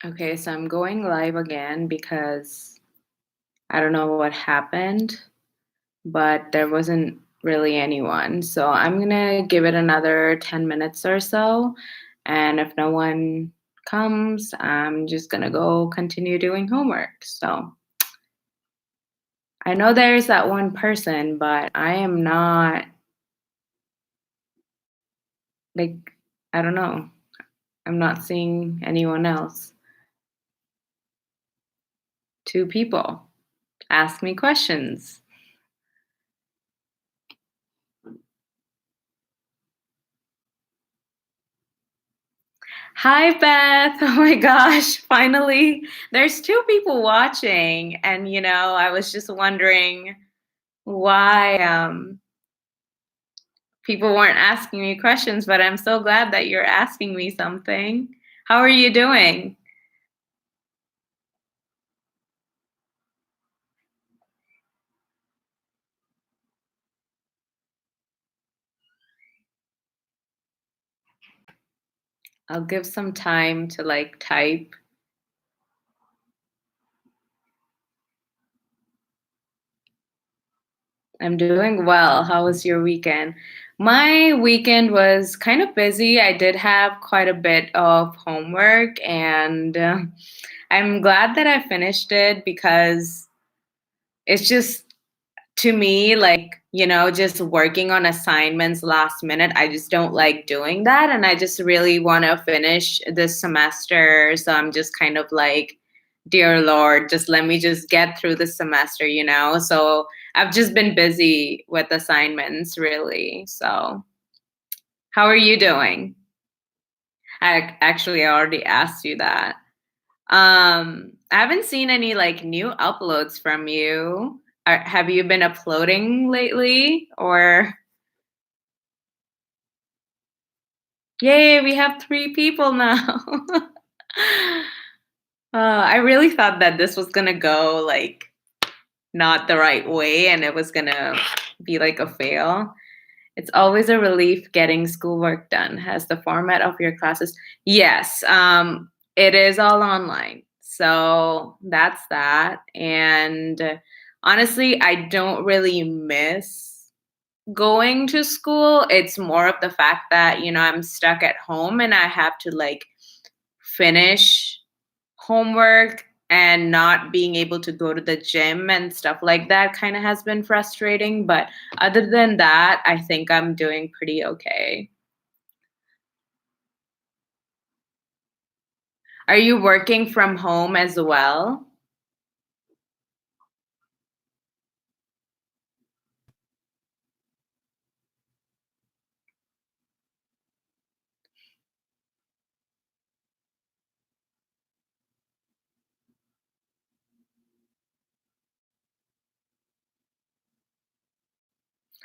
Okay, so I'm going live again because I don't know what happened, but there wasn't really anyone. So I'm gonna give it another 10 minutes or so. And if no one comes, I'm just gonna go continue doing homework. So I know there's that one person, but I am not like, I don't know. I'm not seeing anyone else. Two people ask me questions. Hi, Beth. Oh my gosh, finally. There's two people watching, and I was just wondering why people weren't asking me questions, but I'm so glad that you're asking me something. How are you doing? I'll give some time to like type. I'm doing well. How was your weekend? My weekend was kind of busy. I did have quite a bit of homework, and I'm glad that I finished it because it's just to me like just working on assignments last minute. I just don't like doing that, and I just really want to finish this semester, so I'm just kind of like, dear lord, just let me just get through the semester. So I've just been busy with assignments, really. So how are you doing? I already asked you that. I haven't seen any like new uploads from you. Have you been uploading lately? Or yay, we have three people now. I really thought that this was gonna go like not the right way and it was gonna be like a fail. It's always a relief getting schoolwork done. Has the format of your classes? Yes, it is all online. So that's that. And honestly, I don't really miss going to school. It's more of the fact that, I'm stuck at home and I have to like finish homework, and not being able to go to the gym and stuff like that kind of has been frustrating. But other than that, I think I'm doing pretty okay. Are you working from home as well?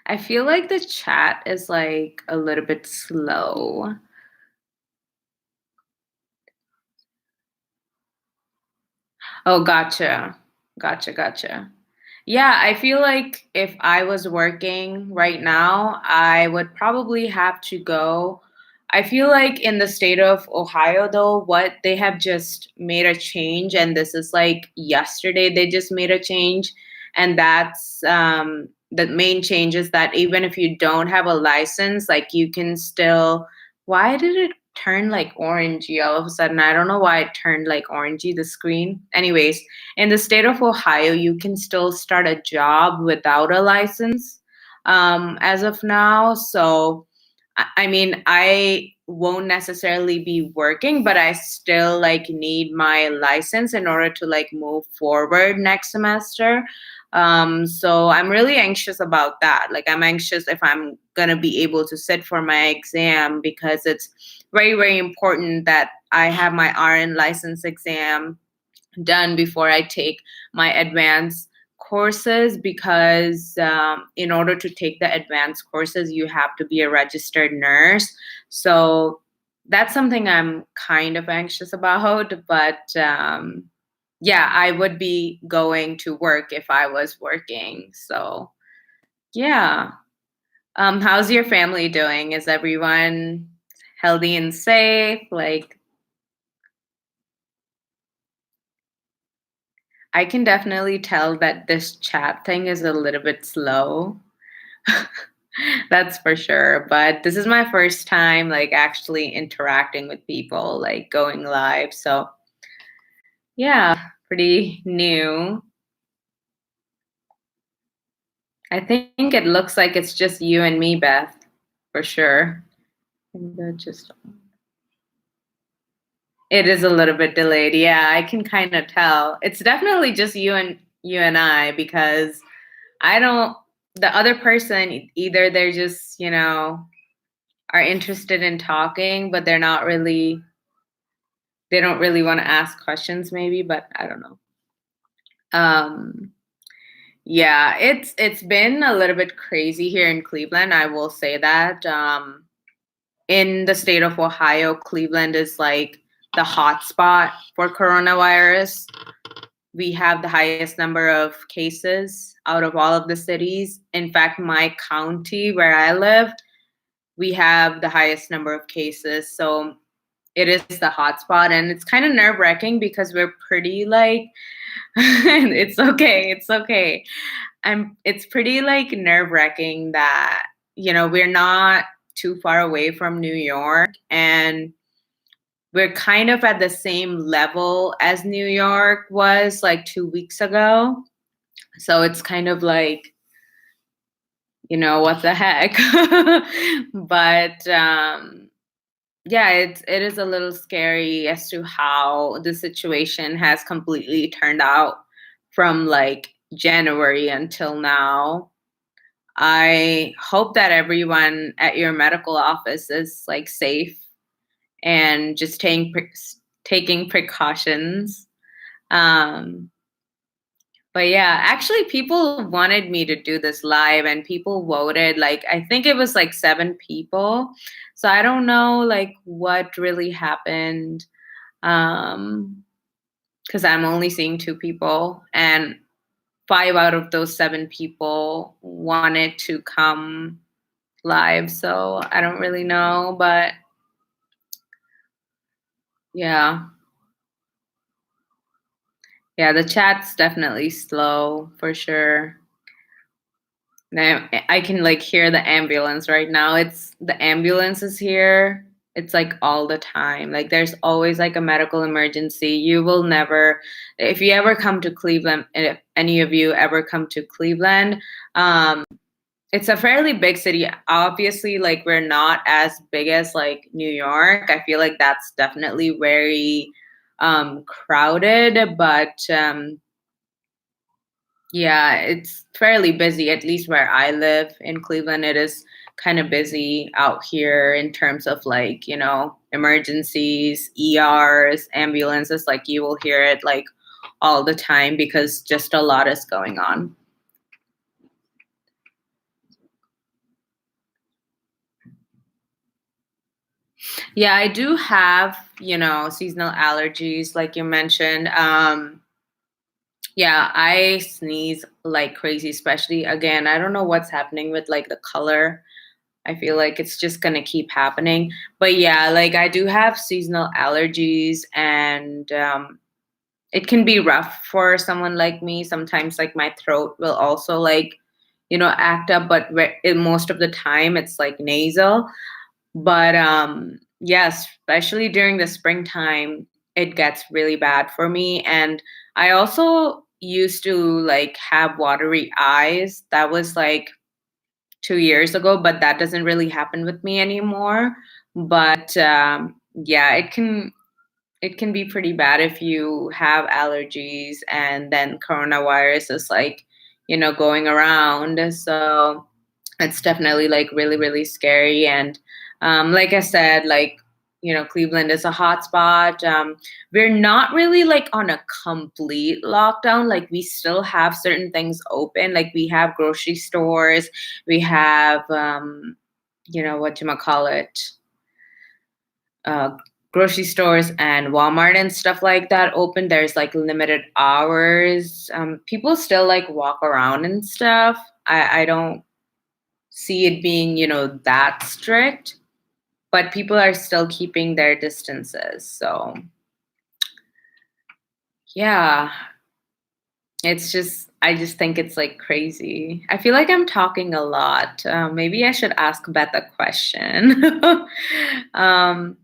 I feel like the chat is like a little bit slow. Oh, gotcha. Gotcha, gotcha. Yeah, I feel like if I was working right now, I would probably have to go. I feel like in the state of Ohio, though, what they have just made a change, and this is like yesterday, they just made a change. And that's the main change is that even if you don't have a license, like you can still. Why did it turn like orangey all of a sudden? I don't know why it turned like orangey, the screen. Anyways, in the state of Ohio, you can still start a job without a license as of now. So, I mean, I won't necessarily be working, but I still like need my license in order to like move forward next semester. So I'm really anxious about that. Like, I'm anxious if I'm gonna be able to sit for my exam because it's very, very important that I have my RN license exam done before I take my advanced courses, because in order to take the advanced courses, you have to be a registered nurse. So that's something I'm kind of anxious about. But yeah, I would be going to work if I was working. So yeah. How's your family doing? Is everyone healthy and safe? Like, I can definitely tell that this chat thing is a little bit slow. That's for sure. But this is my first time like actually interacting with people, like going live. So yeah, pretty new. I think it looks like it's just you and me, Beth, for sure. And just it is a little bit delayed. Yeah, I can kind of tell. It's definitely just you and I because I don't the other person either they're just, are interested in talking, but they don't really want to ask questions maybe, but I don't know. Um yeah, it's been a little bit crazy here in Cleveland, I will say that. In the state of Ohio, Cleveland is like the hot spot for coronavirus. We have the highest number of cases out of all of the cities. In fact, my county where I live, we have the highest number of cases. So it is the hotspot, and it's kind of nerve wracking because we're pretty like, it's okay, it's okay. It's pretty like nerve wracking that, we're not too far away from New York, and we're kind of at the same level as New York was like 2 weeks ago. So it's kind of like, what the heck? But yeah, it is a little scary as to how the situation has completely turned out from like January until now. I hope that everyone at your medical office is like safe and just taking precautions. Um, but yeah, actually, people wanted me to do this live, and people voted. Like, I think it was like 7 people. So I don't know, like, what really happened. Because I'm only seeing 2 people, and 5 out of those 7 people wanted to come live. So I don't really know, but yeah. Yeah, the chat's definitely slow for sure. Now I can like hear the ambulance right now. It's the ambulance is here. It's like all the time. Like there's always like a medical emergency. You will never, if you ever come to Cleveland, and if any of you ever come to Cleveland, it's a fairly big city. Obviously, like we're not as big as like New York. I feel like that's definitely very crowded, but yeah, it's fairly busy, at least where I live in Cleveland. It is kind of busy out here in terms of like, emergencies, ERs, ambulances. Like you will hear it like all the time because just a lot is going on. Yeah, I do have, seasonal allergies, like you mentioned. Yeah, I sneeze like crazy, especially again, I don't know what's happening with like the color. I feel like it's just gonna keep happening. But yeah, like I do have seasonal allergies, and it can be rough for someone like me. Sometimes like my throat will also like, act up, but most of the time it's like nasal. But yes, especially during the springtime, it gets really bad for me. And I also used to like have watery eyes. That was like 2 years ago, but that doesn't really happen with me anymore. But yeah, it can be pretty bad if you have allergies and then coronavirus is like, going around. So it's definitely like really, really scary. And like I said, like, Cleveland is a hot spot. We're not really like on a complete lockdown. Like we still have certain things open. Like we have grocery stores, we have, what you call it, uh, grocery stores and Walmart and stuff like that open. There's like limited hours. People still like walk around and stuff. I don't see it being, that strict, but people are still keeping their distances. So, yeah. It's just, I just think it's like crazy. I feel like I'm talking a lot. Maybe I should ask Beth a question. um,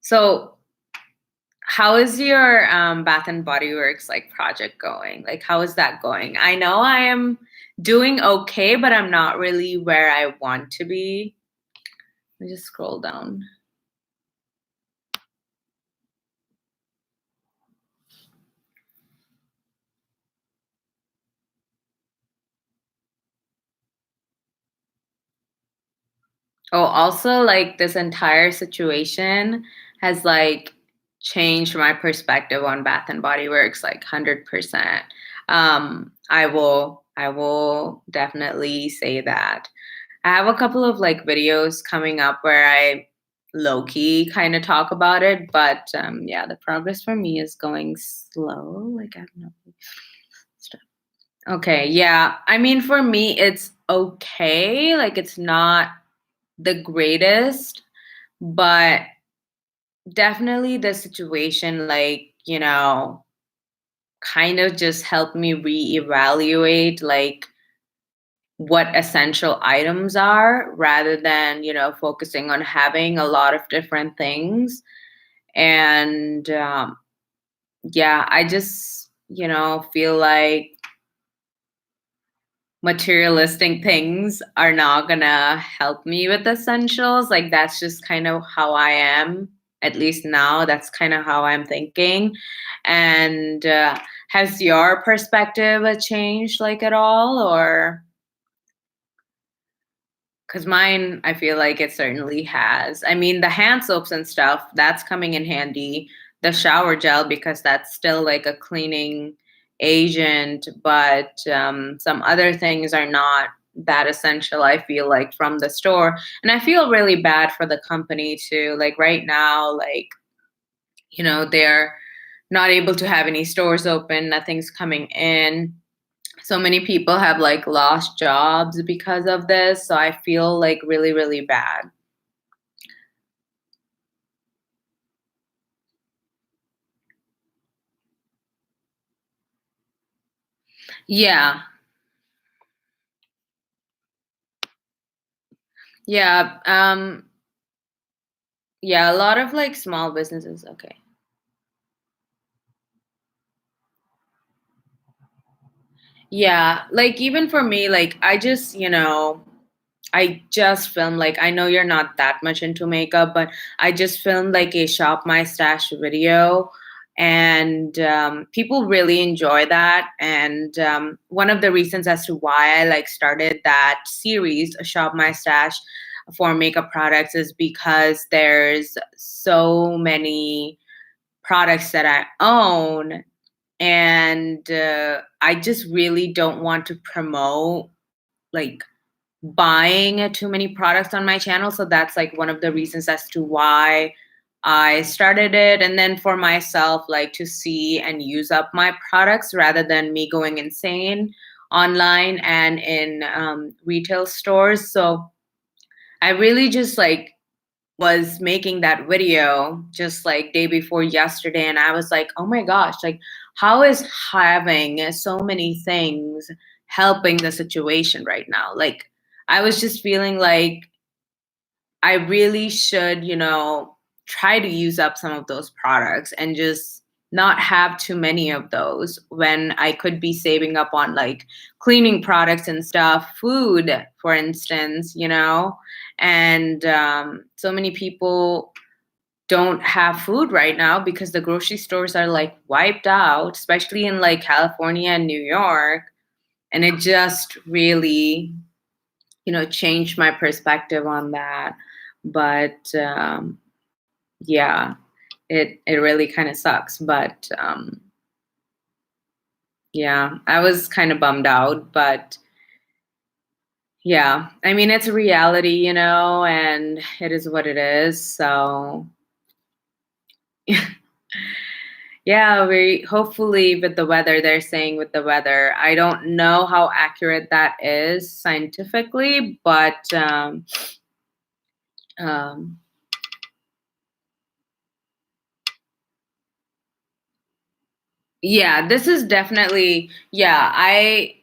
so, how is your Bath and Body Works like project going? Like, how is that going? I know I am doing okay, but I'm not really where I want to be. Let me just scroll down. Oh, also, like this entire situation has like changed my perspective on Bath and Body Works like 100%. I will definitely say that. I have a couple of like videos coming up where I low key kind of talk about it, but yeah, the progress for me is going slow. Like I don't know. Stuff. Okay, yeah. I mean, for me, it's okay. Like it's not the greatest, but definitely the situation, like, kind of just helped me reevaluate like what essential items are rather than, focusing on having a lot of different things. And yeah, I just, feel like materialistic things are not gonna help me with essentials. Like that's just kind of how I am. At least now, that's kind of how I'm thinking. And has your perspective changed like at all, or because mine, I feel like it certainly has. I mean, the hand soaps and stuff, that's coming in handy. The shower gel, because that's still like a cleaning agent, but some other things are not that essential, I feel like, from the store. And I feel really bad for the company too. Like right now, like, they're not able to have any stores open, nothing's coming in, so many people have like lost jobs because of this. So I feel like really, really bad. Yeah. Yeah. Yeah, a lot of like small businesses. Okay. Yeah. Like even for me, like I just filmed, like, I know you're not that much into makeup, but I just filmed like a shop my stash video, and people really enjoy that. And one of the reasons as to why I like started that series, shop my stash, for makeup products, is because there's so many products that I own, and I just really don't want to promote like buying too many products on my channel. So that's like one of the reasons as to why I started it. And then for myself, like to see and use up my products rather than me going insane online and in retail stores. So I really just like was making that video just like day before yesterday, and I was like, oh my gosh, like how is having so many things helping the situation right now? Like I was just feeling like I really should, try to use up some of those products and just not have too many of those when I could be saving up on like cleaning products and stuff, food, for instance, and so many people don't have food right now because the grocery stores are like wiped out, especially in like California and New York. And it just really, changed my perspective on that. But yeah, it really kind of sucks. But yeah, I was kind of bummed out. But yeah, I mean, it's a reality, and it is what it is. So yeah, we hopefully with the weather, they're saying with the weather. I don't know how accurate that is scientifically, but um, Yeah, this is definitely, yeah, I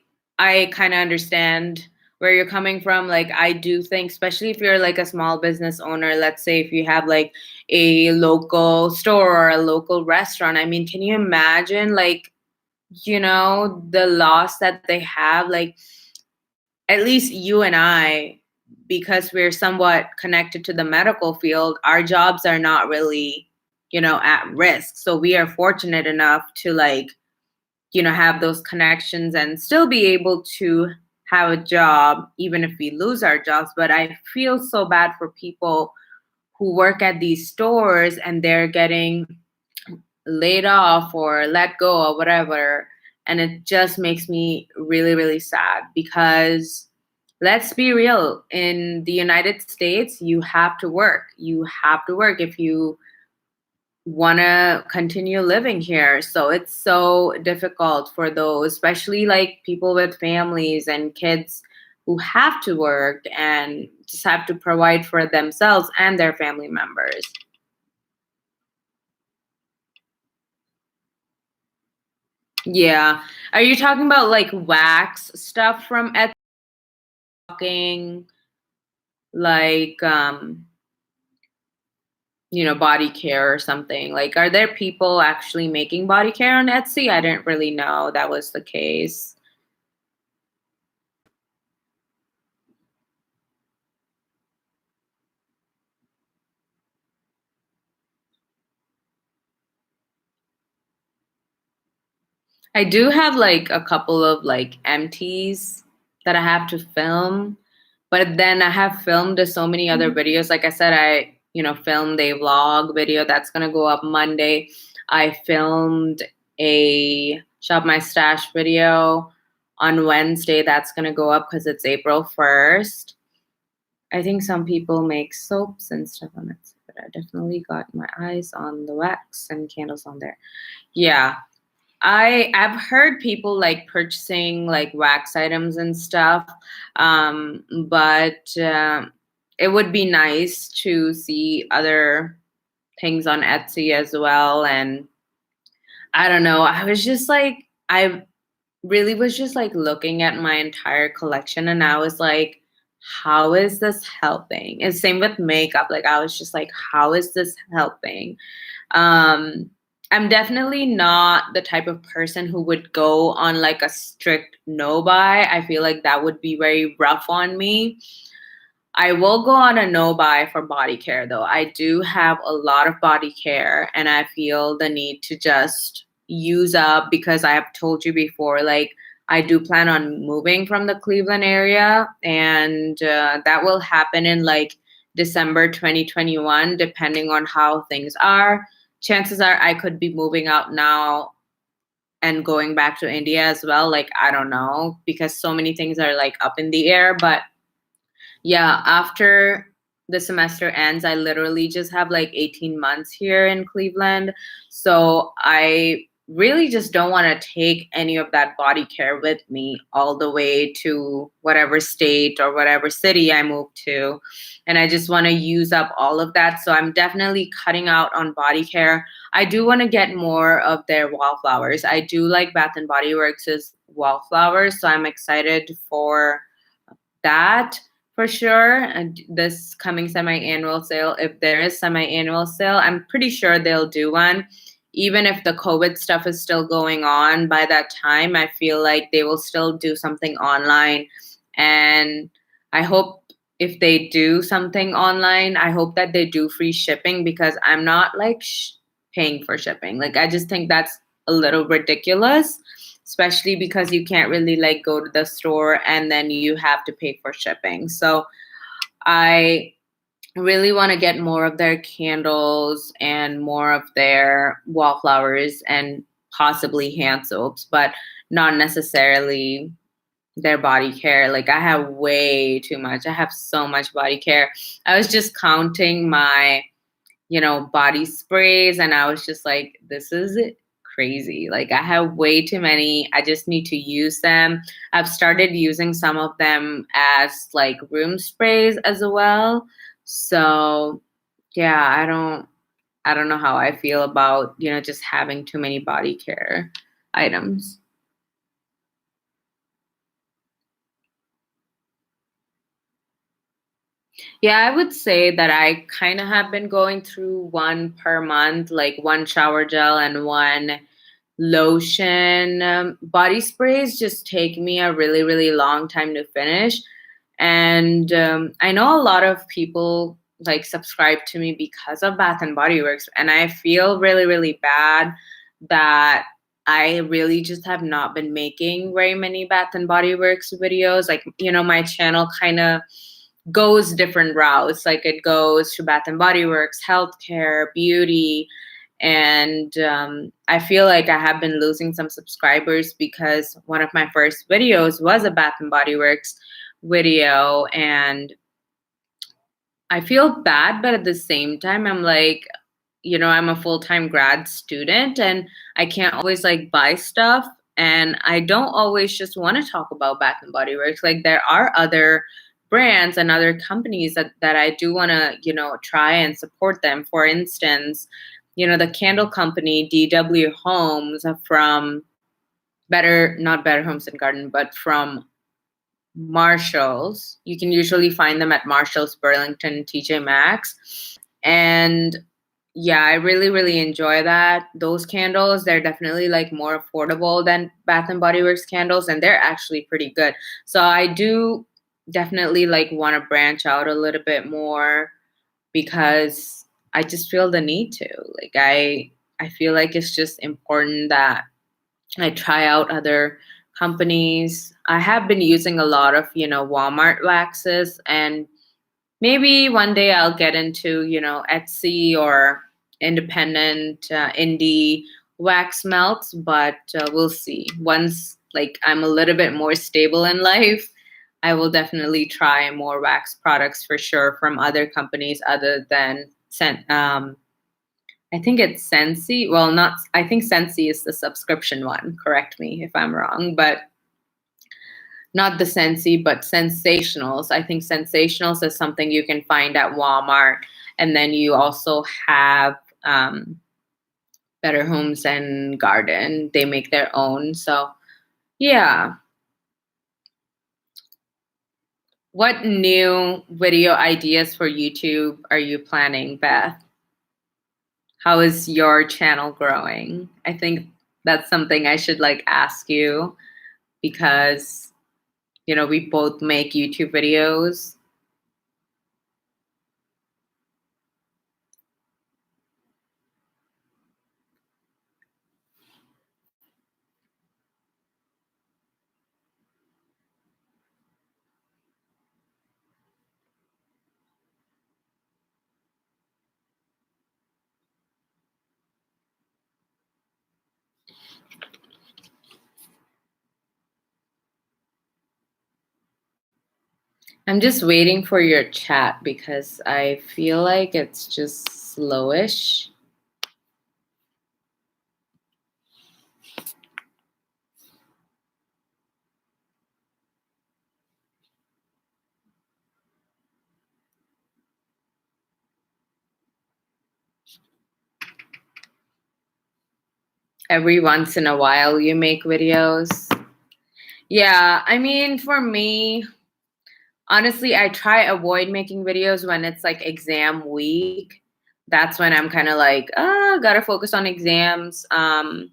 kind of understand where you're coming from. Like I do think, especially if you're like a small business owner, let's say if you have like a local store or a local restaurant, I mean, can you imagine like, the loss that they have? Like at least you and I, because we're somewhat connected to the medical field, our jobs are not really, at risk. So we are fortunate enough to like, have those connections and still be able to have a job even if we lose our jobs. But I feel so bad for people who work at these stores and they're getting laid off or let go or whatever. And it just makes me really, really sad because let's be real, in the United States, you have to work. You have to work if you want to continue living here. So it's so difficult for those, especially like people with families and kids who have to work and just have to provide for themselves and their family members. Yeah. Are you talking about like wax stuff from Etsy, talking like body care or something? Like are there people actually making body care on Etsy? I didn't really know that was the case. I do have like a couple of like empties that I have to film, but then I have filmed so many other videos. Like I said, I, filmed a vlog video that's gonna go up Monday. I filmed a Shop My Stash video on Wednesday that's gonna go up because it's April 1st. I think some people make soaps and stuff on it, but I definitely got my eyes on the wax and candles on there. Yeah, I've heard people like purchasing like wax items and stuff, but it would be nice to see other things on Etsy as well. And I don't know, I really was just like looking at my entire collection, and I was like, how is this helping? And same with makeup. Like I was just like, how is this helping? Um, I'm definitely not the type of person who would go on like a strict no buy. I feel like that would be very rough on me. I will go on a no buy for body care though. I do have a lot of body care and I feel the need to just use up because I have told you before, like I do plan on moving from the Cleveland area and that will happen in like December 2021, depending on how things are. Chances are I could be moving out now and going back to India as well. Like, I don't know because so many things are like up in the air, but yeah, after the semester ends, I literally just have like 18 months here in Cleveland. So I really just don't want to take any of that body care with me all the way to whatever state or whatever city I move to. And I just want to use up all of that. So I'm definitely cutting out on body care. I do want to get more of their wallflowers. I do like Bath and Body Works' wallflowers. So I'm excited for that for sure. And this coming semi-annual sale, if there is semi-annual sale, I'm pretty sure they'll do one. Even if the COVID stuff is still going on by that time, I feel like they will still do something online. And I hope if they do something online, I hope that they do free shipping because I'm not like paying for shipping. Like I just think that's a little ridiculous, especially because you can't really like go to the store and then you have to pay for shipping. So I really want to get more of their candles and more of their wallflowers and possibly hand soaps, but not necessarily their body care. Like I have way too much. I have so much body care. I was just counting my body sprays. And I was just like, this is crazy. Like, I have way too many. I just need to use them. I've started using some of them as like room sprays as well. So, yeah, I don't know how I feel about, just having too many body care. items. Yeah, I would say that I kind of have been going through one per month, like one shower gel and one lotion. Body sprays just take me a really, really long time to finish. And I know a lot of people like subscribe to me because of Bath and Body Works, and I feel really, really bad that I really just have not been making very many Bath and Body Works videos. Like, my channel kind of goes different routes. Like it goes to Bath and Body Works, healthcare, beauty, and I feel like I have been losing some subscribers because one of my first videos was a Bath and Body Works video, and I feel bad, but at the same time, I'm like, I'm a full-time grad student and I can't always like buy stuff. And I don't always just want to talk about Bath and Body Works. Like there are other brands and other companies that I do want to, try and support them. For instance, the candle company DW Homes from not Better Homes and Garden, but from Marshalls. You can usually find them at Marshalls, Burlington, TJ Maxx. And yeah, I really, really enjoy that. Those candles, they're definitely like more affordable than Bath and Body Works candles, and they're actually pretty good. So I do definitely like want to branch out a little bit more because I just feel the need to. Like I feel like it's just important that I try out other companies. I have been using a lot of, Walmart waxes, and maybe one day I'll get into, Etsy or independent indie wax melts, but we'll see. Once like I'm a little bit more stable in life, I will definitely try more wax products for sure from other companies other than I think it's Sensi. Well, not. I think Sensi is the subscription one. Correct me if I'm wrong, but not the Sensi, but Sensationals. I think Sensationals is something you can find at Walmart, and then you also have Better Homes and Garden. They make their own. So yeah. What new video ideas for YouTube are you planning, Beth? How is your channel growing? I think that's something I should like ask you because we both make YouTube videos. I'm just waiting for your chat because I feel like it's just slowish. Every once in a while you make videos. Yeah, I mean, for me, honestly, I try avoid making videos when it's like exam week. That's when I'm kind of like, gotta focus on exams. And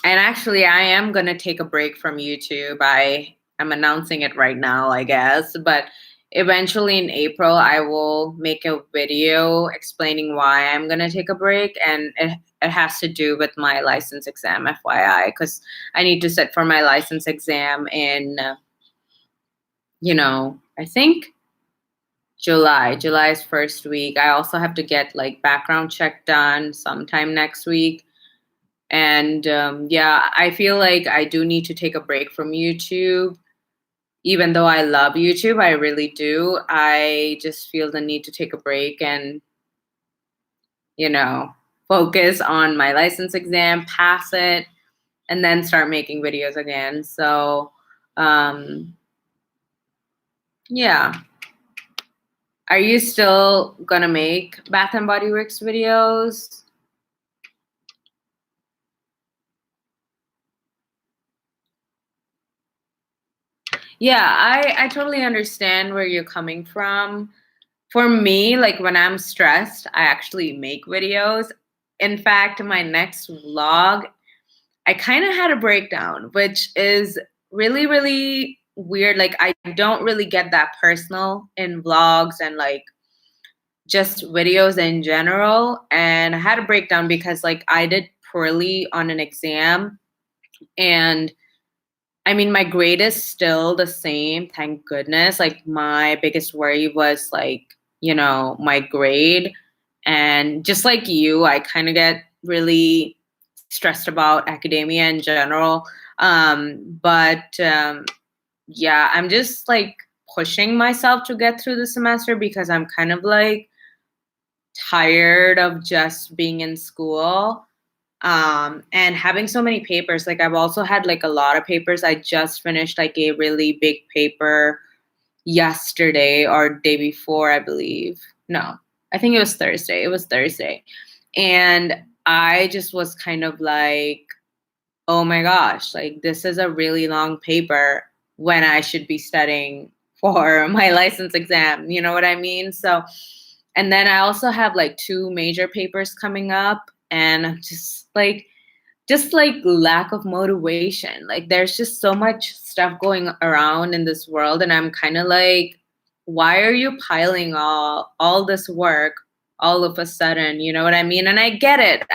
actually, I am gonna take a break from YouTube. I'm announcing it right now, I guess. But eventually in April, I will make a video explaining why I'm gonna take a break, and it has to do with my license exam, FYI, because I need to sit for my license exam in, I think July. July's first week. I also have to get like background check done sometime next week. And yeah, I feel like I do need to take a break from YouTube. Even though I love YouTube, I really do. I just feel the need to take a break and, you know, focus on my license exam, pass it, and then start making videos again. So, yeah. Are you still gonna make Bath and Body Works videos? Yeah, I totally understand where you're coming from. For me, like when I'm stressed, I actually make videos. In fact, my next vlog, I kind of had a breakdown, which is really, really weird. Like, I don't really get that personal in vlogs and like just videos in general. And I had a breakdown because like I did poorly on an exam. And I mean, my grade is still the same, thank goodness. Like, my biggest worry was like, my grade. And just like you, I kind of get really stressed about academia in general. But yeah, I'm just like pushing myself to get through the semester because I'm kind of like tired of just being in school and having so many papers. Like, I've also had like a lot of papers. I just finished like a really big paper yesterday or day before, I believe. No, I think it was Thursday. It was Thursday. And I just was kind of like, oh my gosh, like this is a really long paper when I should be studying for my license exam. You know what I mean? So, and then I also have like two major papers coming up, and I'm just like lack of motivation. Like, there's just so much stuff going around in this world, and I'm kind of like, why are you piling all this work all of a sudden? You know what I mean? And I get it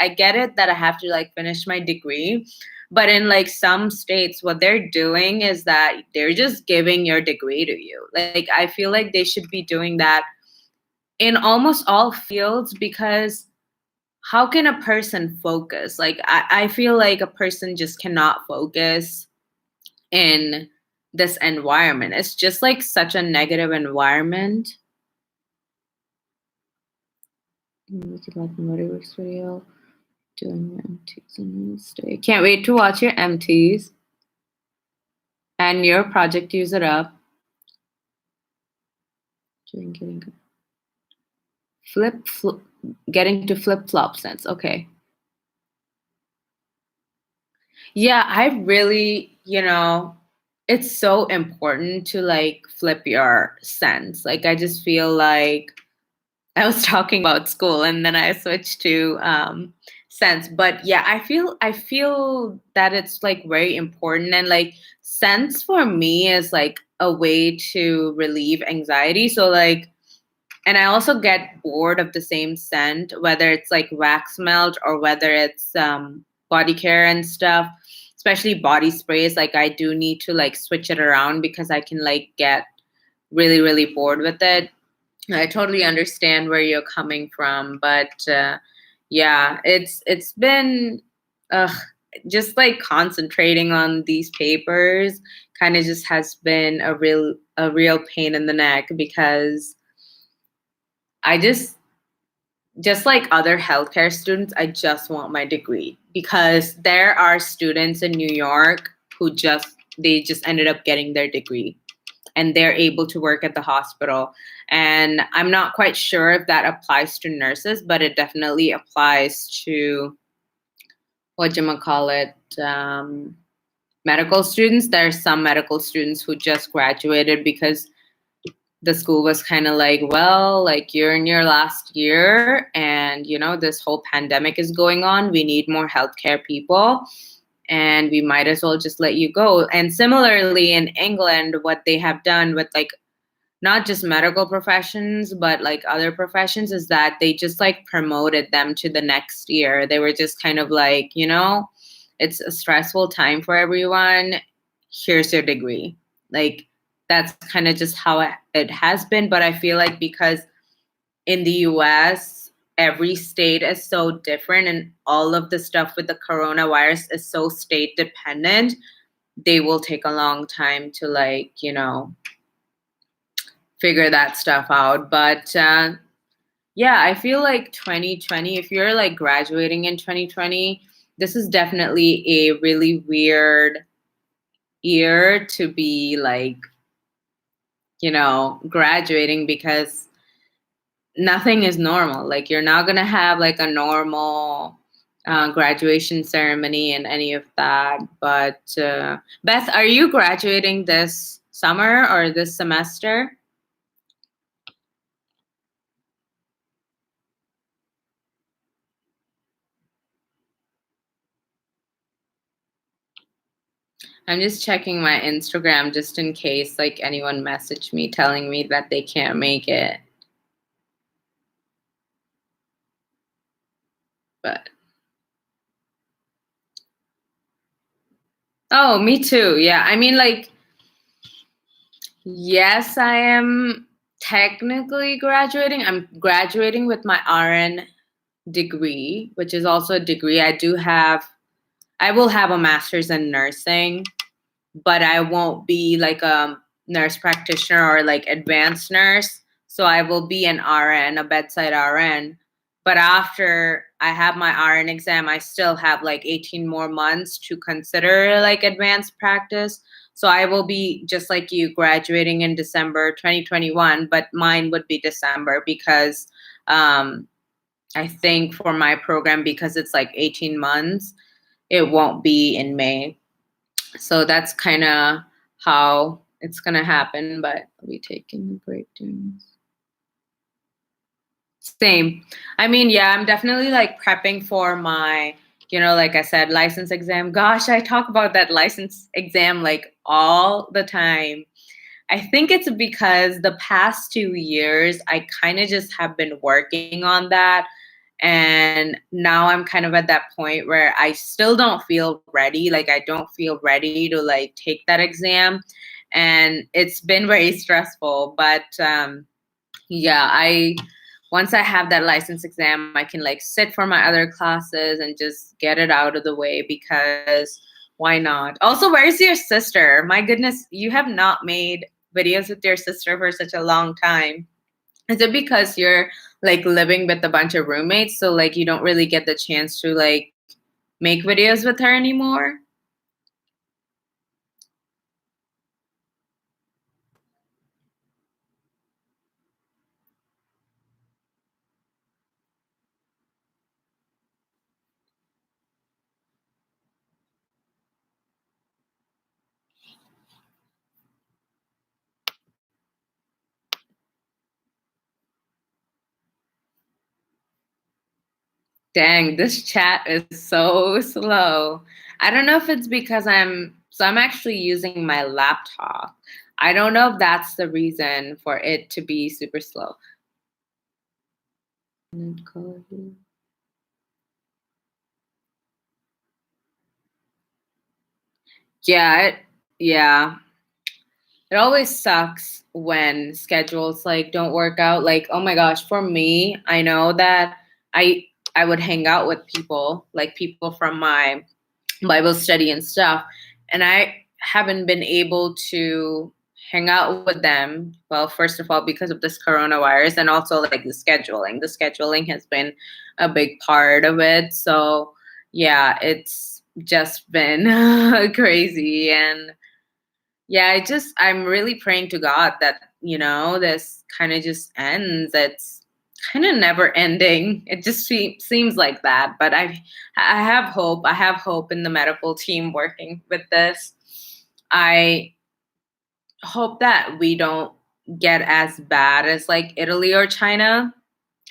that I have to like finish my degree, but in like some states what they're doing is that they're just giving your degree to you. Like, I feel like they should be doing that in almost all fields, because how can a person focus? Like, I feel like a person just cannot focus in this environment. It's just like such a negative environment. Look at my motivates video. Doing your MTs on Wednesday. Can't wait to watch your MTs and your project. Use it up. Doing getting flip, getting to flip flop sense. Okay. Yeah, I really, it's so important to like flip your sense. Like, I just feel like I was talking about school and then I switched to sense. But yeah, I feel that it's like very important, and like sense for me is like a way to relieve anxiety. So like, and I also get bored of the same scent, whether it's like wax melt or whether it's body care and stuff, especially body sprays. Like, I do need to like switch it around because I can like get really, really bored with it. I totally understand where you're coming from, but yeah, it's been uh, just like concentrating on these papers kind of just has been a real pain in the neck, because I just like other healthcare students, I just want my degree, because there are students in New York who they just ended up getting their degree and they're able to work at the hospital. And I'm not quite sure if that applies to nurses, but it definitely applies to what you call it, medical students. There are some medical students who just graduated because the school was kind of like, well, like you're in your last year and this whole pandemic is going on. We need more healthcare people and we might as well just let you go. And similarly in England, what they have done with like not just medical professions, but like other professions, is that they just like promoted them to the next year. They were just kind of like, it's a stressful time for everyone. Here's your degree. Like, that's kind of just how it has been. But I feel like because in the US, every state is so different and all of the stuff with the coronavirus is so state dependent, they will take a long time to like, figure that stuff out. But yeah, I feel like 2020, if you're like graduating in 2020, this is definitely a really weird year to be like, graduating, because nothing is normal. Like, you're not going to have like a normal graduation ceremony and any of that. But Beth, are you graduating this summer or this semester? I'm just checking my Instagram just in case like anyone messaged me telling me that they can't make it. But oh, me too. Yeah. I mean like yes, I am technically graduating. I'm graduating with my RN degree, which is also a degree. I will have a master's in nursing, but I won't be like a nurse practitioner or like advanced nurse. So I will be an RN, a bedside RN. But after I have my RN exam, I still have like 18 more months to consider like advanced practice. So I will be just like you graduating in December 2021, but mine would be December because I think for my program, because it's like 18 months, it won't be in May. So that's kind of how it's gonna happen. But I'll be taking a break doing this. Same. I mean, yeah, I'm definitely like prepping for my, like I said, license exam. Gosh, I talk about that license exam like all the time. I think it's because the past 2 years, I kind of just have been working on that. And now I'm kind of at that point where I still don't feel ready. Like, I don't feel ready to like take that exam. And it's been very stressful. But yeah, once I have that license exam, I can like sit for my other classes and just get it out of the way because why not? Also, where's your sister? My goodness, you have not made videos with your sister for such a long time. Is it because you're like living with a bunch of roommates, so like you don't really get the chance to like make videos with her anymore? Dang, this chat is so slow. I don't know if it's because I'm actually using my laptop. I don't know if that's the reason for it to be super slow. Yeah, yeah. It always sucks when schedules like don't work out. Like, oh my gosh, for me, I know that I I would hang out with people, like people from my Bible study and stuff, and I haven't been able to hang out with them. Well, first of all, because of this coronavirus, and also like the scheduling. The scheduling has been a big part of it. So yeah, it's just been crazy. And yeah, I'm really praying to God that, this kind of just ends. It's kind of never ending. It just seems like that. But I have hope. I have hope in the medical team working with this. I hope that we don't get as bad as like Italy or China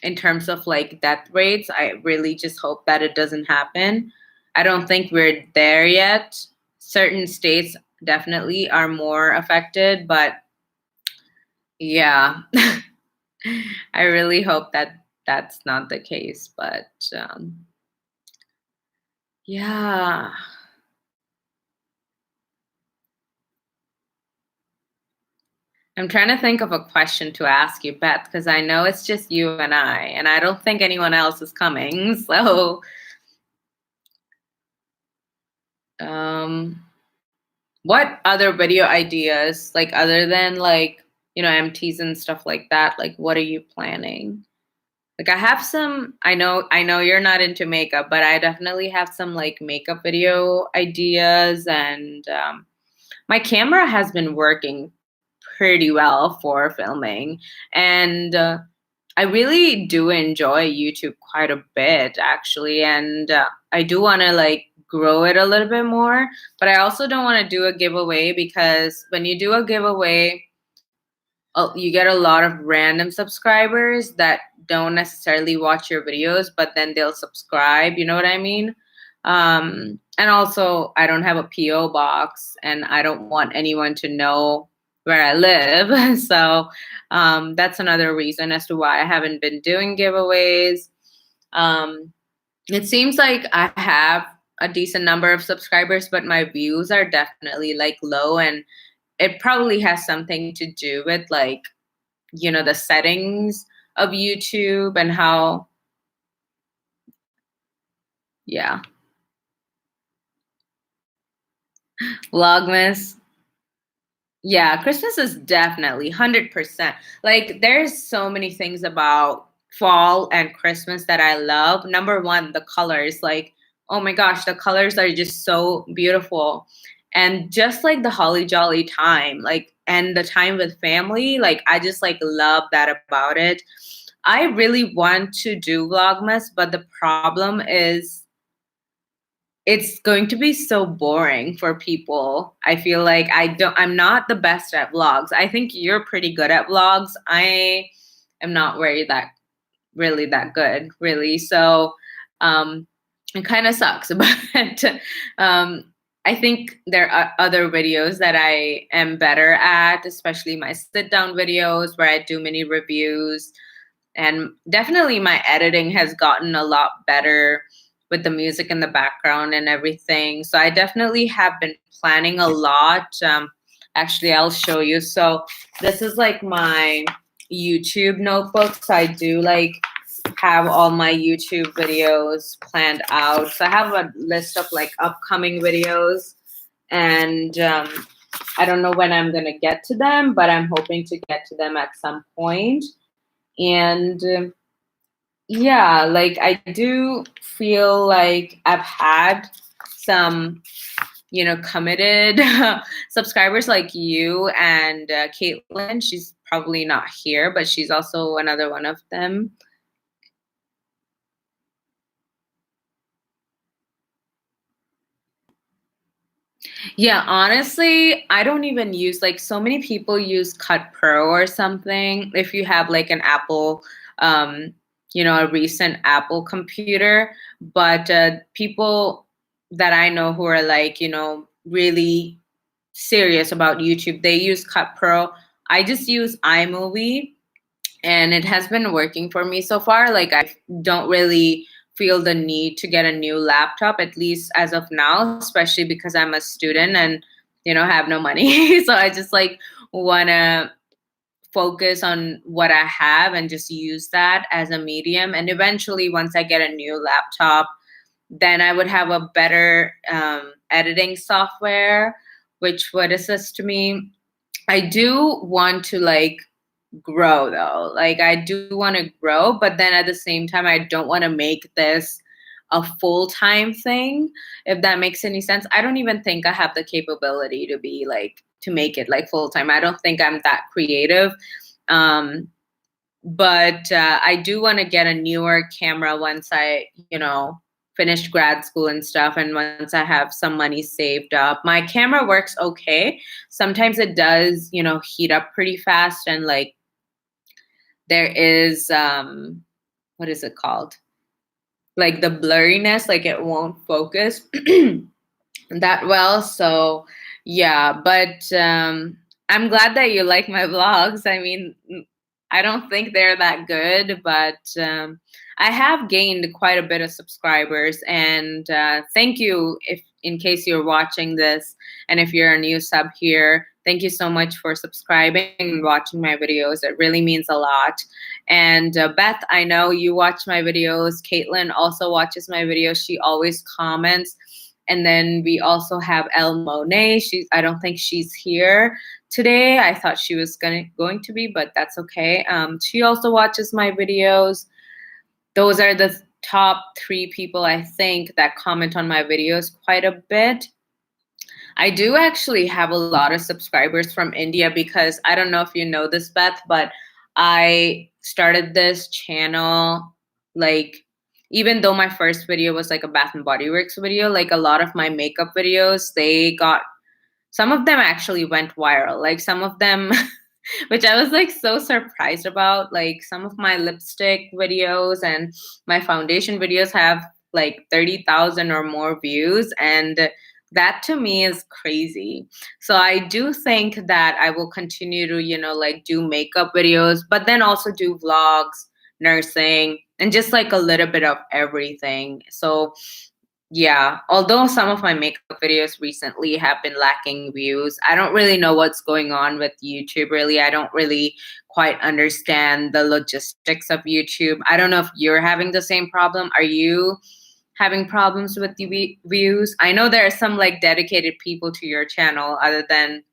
in terms of like death rates. I really just hope that it doesn't happen. I don't think we're there yet. Certain states definitely are more affected, but yeah, I really hope that that's not the case. But yeah, I'm trying to think of a question to ask you, Beth, because I know it's just you and I don't think anyone else is coming. So, um, what other video ideas, like other than like, MTs and stuff like that, like what are you planning? Like I have some, I know you're not into makeup, but I definitely have some like makeup video ideas and my camera has been working pretty well for filming and I really do enjoy YouTube quite a bit actually and I do want to like grow it a little bit more. But I also don't want to do a giveaway because when you do a giveaway, you get a lot of random subscribers that don't necessarily watch your videos, but then they'll subscribe. You know what I mean? And also, I don't have a PO box, and I don't want anyone to know where I live. So that's another reason as to why I haven't been doing giveaways. Um, it seems like I have a decent number of subscribers, but my views are definitely like low, and it probably has something to do with like, the settings of YouTube and how, yeah, Vlogmas. Yeah, Christmas is definitely 100%. Like, there's so many things about fall and Christmas that I love. Number one, the colors. Like, oh my gosh, the colors are just so beautiful. And just like the holly jolly time, like, and the time with family, like, I just like love that about it. I really want to do Vlogmas, but the problem is it's going to be so boring for people. I feel like I'm not the best at vlogs. I think you're pretty good at vlogs. I am not really that good, really. So it kind of sucks, but I think there are other videos that I am better at, especially my sit down videos where I do mini reviews. And definitely my editing has gotten a lot better with the music in the background and everything. So I definitely have been planning a lot. Actually, I'll show you. So this is like my YouTube notebook. So I do like have all my YouTube videos planned out. So I have a list of like upcoming videos, and I don't know when I'm gonna get to them, but I'm hoping to get to them at some point. And yeah, like I do feel like I've had some, committed subscribers like you and Caitlin. She's probably not here, but she's also another one of them. Yeah, honestly, I don't even use like so many people use Cut Pro or something. If you have like an Apple, um, a recent Apple computer, but people that I know who are like, really serious about YouTube, they use Cut Pro. I just use iMovie, and it has been working for me so far. Like, I don't really feel the need to get a new laptop, at least as of now, especially because I'm a student and have no money. So I just like want to focus on what I have and just use that as a medium. And eventually, once I get a new laptop, then I would have a better editing software which would assist me. I do want to like grow though. Like, I do want to grow, but then at the same time I don't want to make this a full-time thing, if that makes any sense. I don't even think I have the capability to be like to make it like full-time. I don't think I'm that creative. Um but I do want to get a newer camera once I, finish grad school and stuff, and once I have some money saved up. My camera works okay. Sometimes it does, heat up pretty fast, and like there is what is it called, like the blurriness, like it won't focus that well. So yeah, but I'm glad that you like my vlogs. I mean, I don't think they're that good, but I have gained quite a bit of subscribers. And thank you, if in case you're watching this, and if you're a new sub here, thank you so much for subscribing and watching my videos. It really means a lot. And Beth, I know you watch my videos. Caitlin also watches my videos. She always comments. And then we also have El Monet. I don't think she's here today. I thought she was going to be, but that's okay. She also watches my videos. Those are the top 3 people I think that comment on my videos quite a bit. I do actually have a lot of subscribers from India, because I don't know if you know this, Beth, but I started this channel like even though my first video was like a Bath and Body Works video, like a lot of my makeup videos, they got some of them actually went viral. Like some of them, which I was like so surprised about. Like some of my lipstick videos and my foundation videos have like 30,000 or more views. And that to me is crazy. So I do think that I will continue to, like do makeup videos, but then also do vlogs, nursing, and just like a little bit of everything. So yeah, although some of my makeup videos recently have been lacking views, I don't really know what's going on with YouTube, really. I don't really quite understand the logistics of YouTube. I don't know if you're having the same problem. Are you having problems with the views? I know there are some like dedicated people to your channel other than,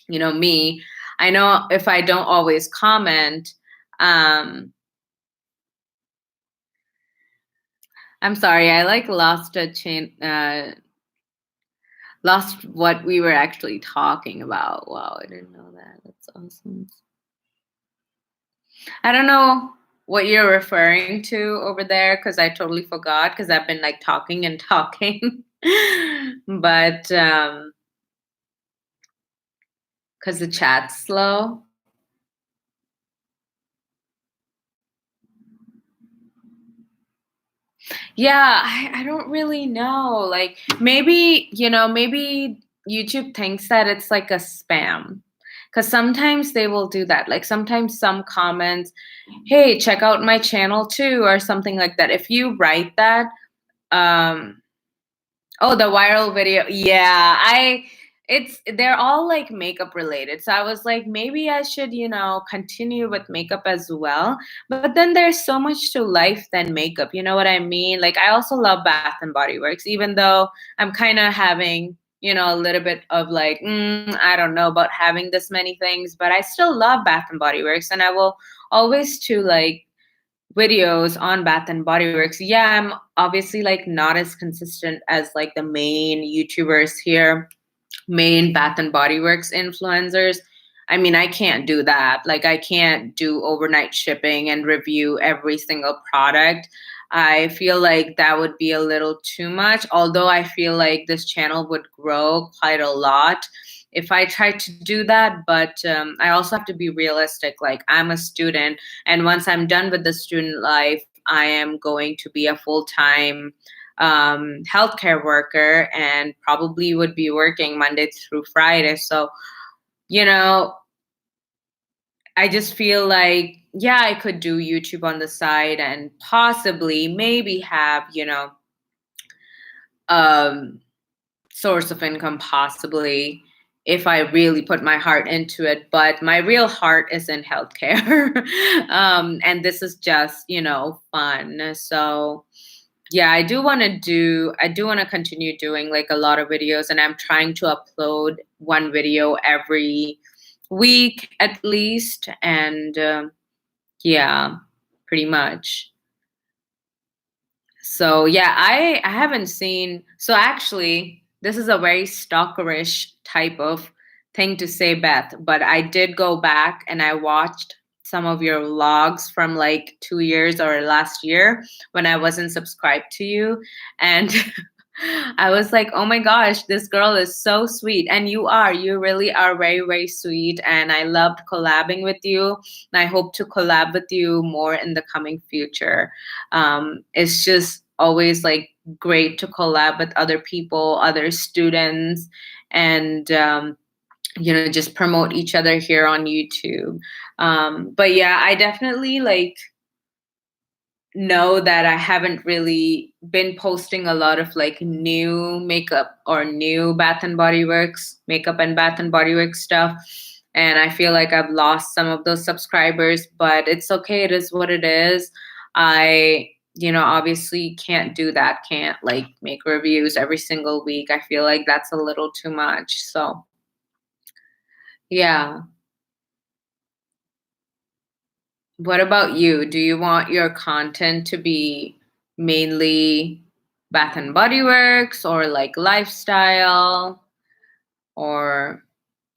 me. I know if I don't always comment, um, I'm sorry, I like lost a chain. Lost what we were actually talking about. Wow, I didn't know that. That's awesome. I don't know what you're referring to over there because I totally forgot because I've been like talking and talking. But because the chat's slow. Yeah, I don't really know. Like maybe, maybe YouTube thinks that it's like a spam. Because sometimes they will do that. Like sometimes some comments, hey, check out my channel too, or something like that. If you write that, um, oh, the viral video. Yeah, they're all like makeup related. So I was like, maybe I should, continue with makeup as well. But then there's so much to life than makeup. You know what I mean? Like I also love Bath and Body Works, even though I'm kind of having, a little bit of like, I don't know about having this many things, but I still love Bath and Body Works, and I will always to like videos on Bath and Body Works. Yeah, I'm obviously like not as consistent as like the main YouTubers here, main Bath and Body Works influencers. I mean, I can't do that. Like I can't do overnight shipping and review every single product. I feel like that would be a little too much, although I feel like this channel would grow quite a lot if I try to do that. But I also have to be realistic. Like I'm a student, and once I'm done with the student life, I am going to be a full-time healthcare worker and probably would be working Monday through Friday. So, you know, I just feel like, yeah, I could do YouTube on the side and possibly maybe have, um, source of income possibly if I really put my heart into it. But my real heart is in healthcare. And this is just, fun. So yeah, I do want to continue doing like a lot of videos, and I'm trying to upload one video every week at least. And yeah, pretty much. So yeah, I haven't seen. So actually, this is a very stalkerish type of thing to say, Beth. But I did go back and I watched some of your vlogs from like 2 years or last year when I wasn't subscribed to you, and I was like, oh my gosh, this girl is so sweet. And you really are very, very sweet. And I loved collabing with you. And I hope to collab with you more in the coming future. It's just always like great to collab with other people, other students, and, just promote each other here on YouTube. But yeah, I definitely like know that I haven't really been posting a lot of like new makeup or new Bath and Body Works makeup and Bath and Body Works stuff. And I feel like I've lost some of those subscribers, but it's okay. It is what it is. I, obviously can't do that. Can't like make reviews every single week. I feel like that's a little too much. So, yeah. What about you? Do you want your content to be mainly Bath and Body Works or like lifestyle? Or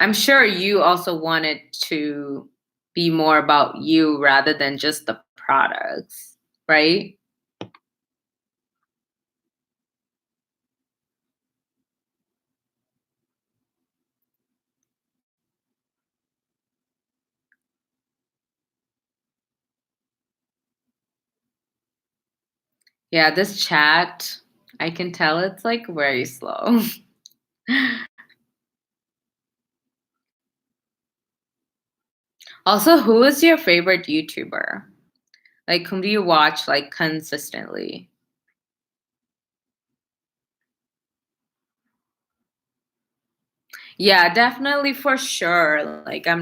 I'm sure you also want it to be more about you rather than just the products, right? Yeah, this chat, I can tell it's like very slow. Also, who is your favorite YouTuber? Like, whom do you watch like consistently? Yeah, definitely for sure. Like, I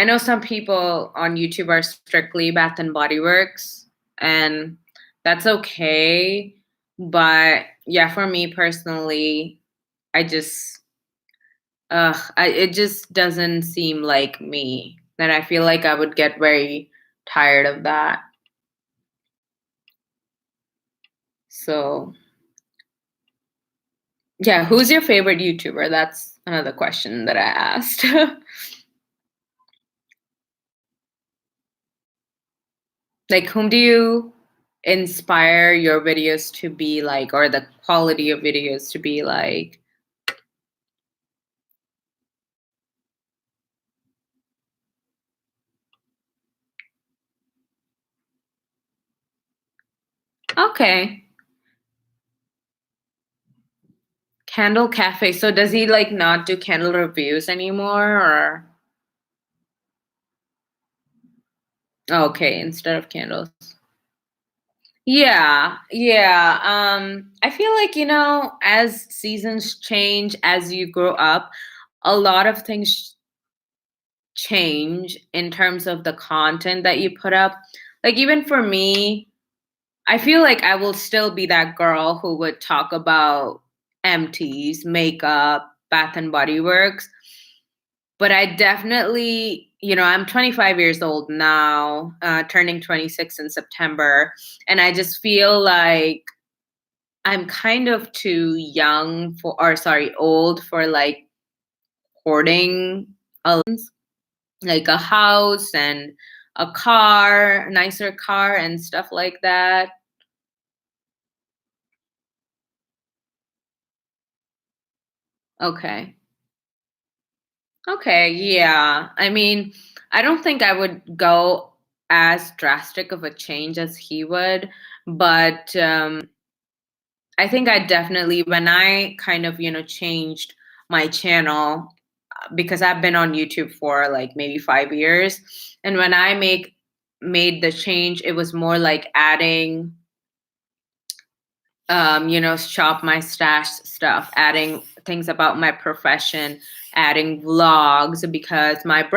know some people on YouTube are strictly Bath and Body Works, and that's okay. But yeah, for me personally, I just, it just doesn't seem like me. And I feel like I would get very tired of that. So yeah, who's your favorite YouTuber? That's another question that I asked. Like, whom do you inspire your videos to be like, or the quality of videos to be like? Okay. Candle Cafe. So does he like not do candle reviews anymore or okay, instead of candles? Yeah, yeah. I feel like, as seasons change, as you grow up, a lot of things change in terms of the content that you put up. Like even for me, I feel like I will still be that girl who would talk about MTs, makeup, Bath and Body Works. But I definitely, I'm 25 years old now, turning 26 in September. And I just feel like I'm kind of too young for, or sorry, old for like hoarding a, like a house and a car, a nicer car and stuff like that. Okay. Okay, yeah. I mean, I don't think I would go as drastic of a change as he would, but I think I definitely, when I kind of, changed my channel, because I've been on YouTube for like maybe 5 years, and when I made the change, it was more like adding shop my stash stuff, adding things about my profession, adding vlogs because my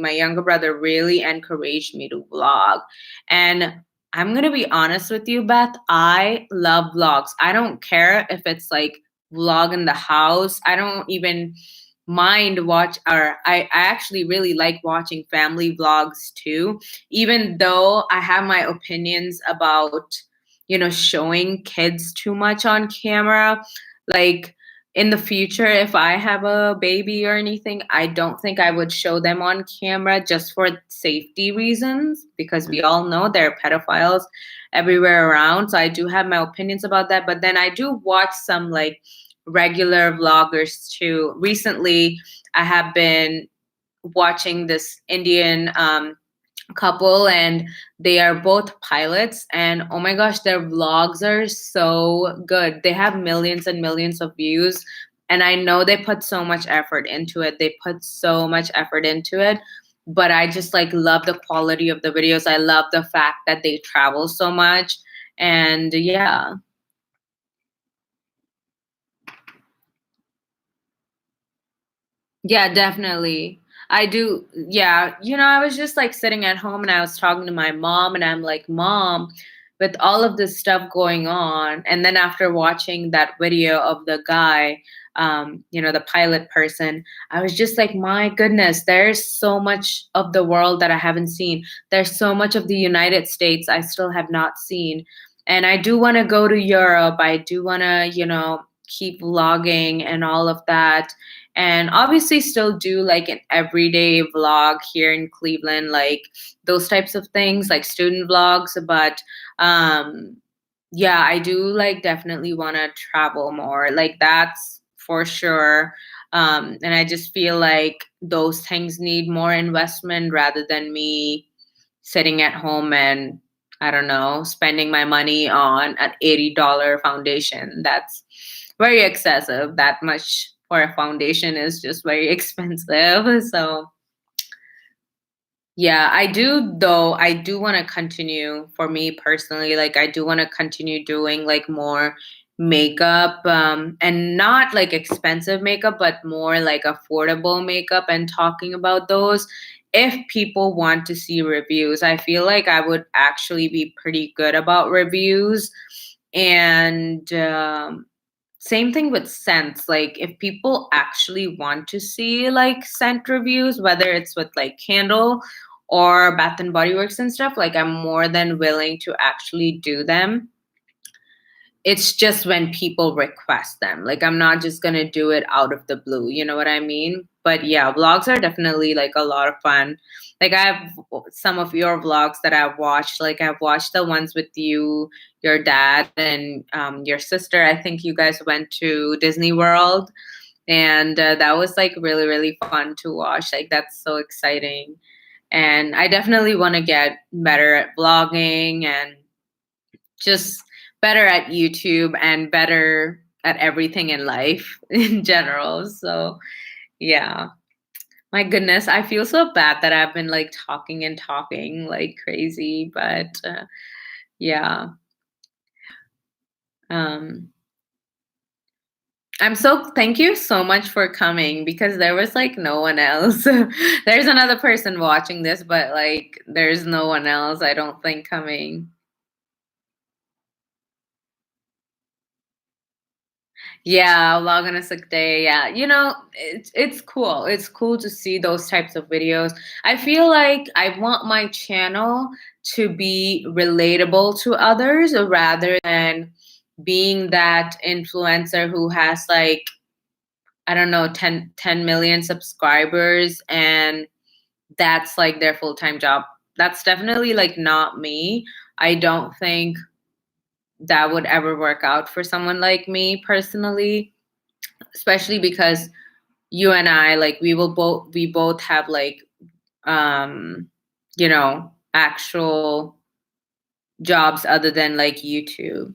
younger brother really encouraged me to vlog. And I'm going to be honest with you, Beth, I love vlogs. I don't care if it's like vlog in the house. I don't even mind I actually really like watching family vlogs too, even though I have my opinions about showing kids too much on camera. Like in the future, if I have a baby or anything, I don't think I would show them on camera just for safety reasons because we all know there are pedophiles everywhere around. So I do have my opinions about that. But then I do watch some like regular vloggers too. Recently, I have been watching this Indian couple and they are both pilots and oh my gosh their vlogs are so good. They have millions and millions of views and I know they put so much effort into it. They put so much effort into it, but I just like love the quality of the videos. I love the fact that they travel so much and yeah. Yeah, definitely. I do. Yeah. I was just like sitting at home and I was talking to my mom, and I'm like, Mom, with all of this stuff going on. And then after watching that video of the guy, the pilot person, I was just like, my goodness, there's so much of the world that I haven't seen. There's so much of the United States I still have not seen. And I do want to go to Europe. I do want to, keep vlogging and all of that and obviously still do like an everyday vlog here in Cleveland, like those types of things, like student vlogs. But um, yeah, I do like definitely want to travel more. Like that's for sure. And I just feel like those things need more investment rather than me sitting at home and I don't know, spending my money on an $80 foundation. That's very excessive. That much for a foundation is just very expensive. So, yeah, I do though. I do want to continue for me personally. Like, I do want to continue doing like more makeup, and not like expensive makeup, but more like affordable makeup and talking about those. If people want to see reviews, I feel like I would actually be pretty good about reviews. And same thing with scents. Like, if people actually want to see like scent reviews, whether it's with like candle or Bath and Body Works and stuff, like I'm more than willing to actually do them. It's just when people request them. Like, I'm not just gonna do it out of the blue, you know what I mean? But yeah, vlogs are definitely like a lot of fun. Like, I have some of your vlogs that I've watched. Like, I've watched the ones with you, your dad, and your sister. I think you guys went to Disney World, and that was like really really fun to watch. Like, that's so exciting. And I definitely want to get better at vlogging and just better at YouTube and better at everything in life in general. So, yeah. My goodness, I feel so bad that I've been like talking and talking like crazy, but yeah. Um I'm so thank you so much for coming because there was like no one else. There's another person watching this, but like there's no one else I don't think coming. Yeah, log on a sick day. Yeah, it's cool. It's cool to see those types of videos. I feel like I want my channel to be relatable to others rather than being that influencer who has like, I don't know, 10 million subscribers and that's like their full-time job. That's definitely like not me. I don't think that would ever work out for someone like me personally, especially because you and I, like, we both have like actual jobs other than like YouTube.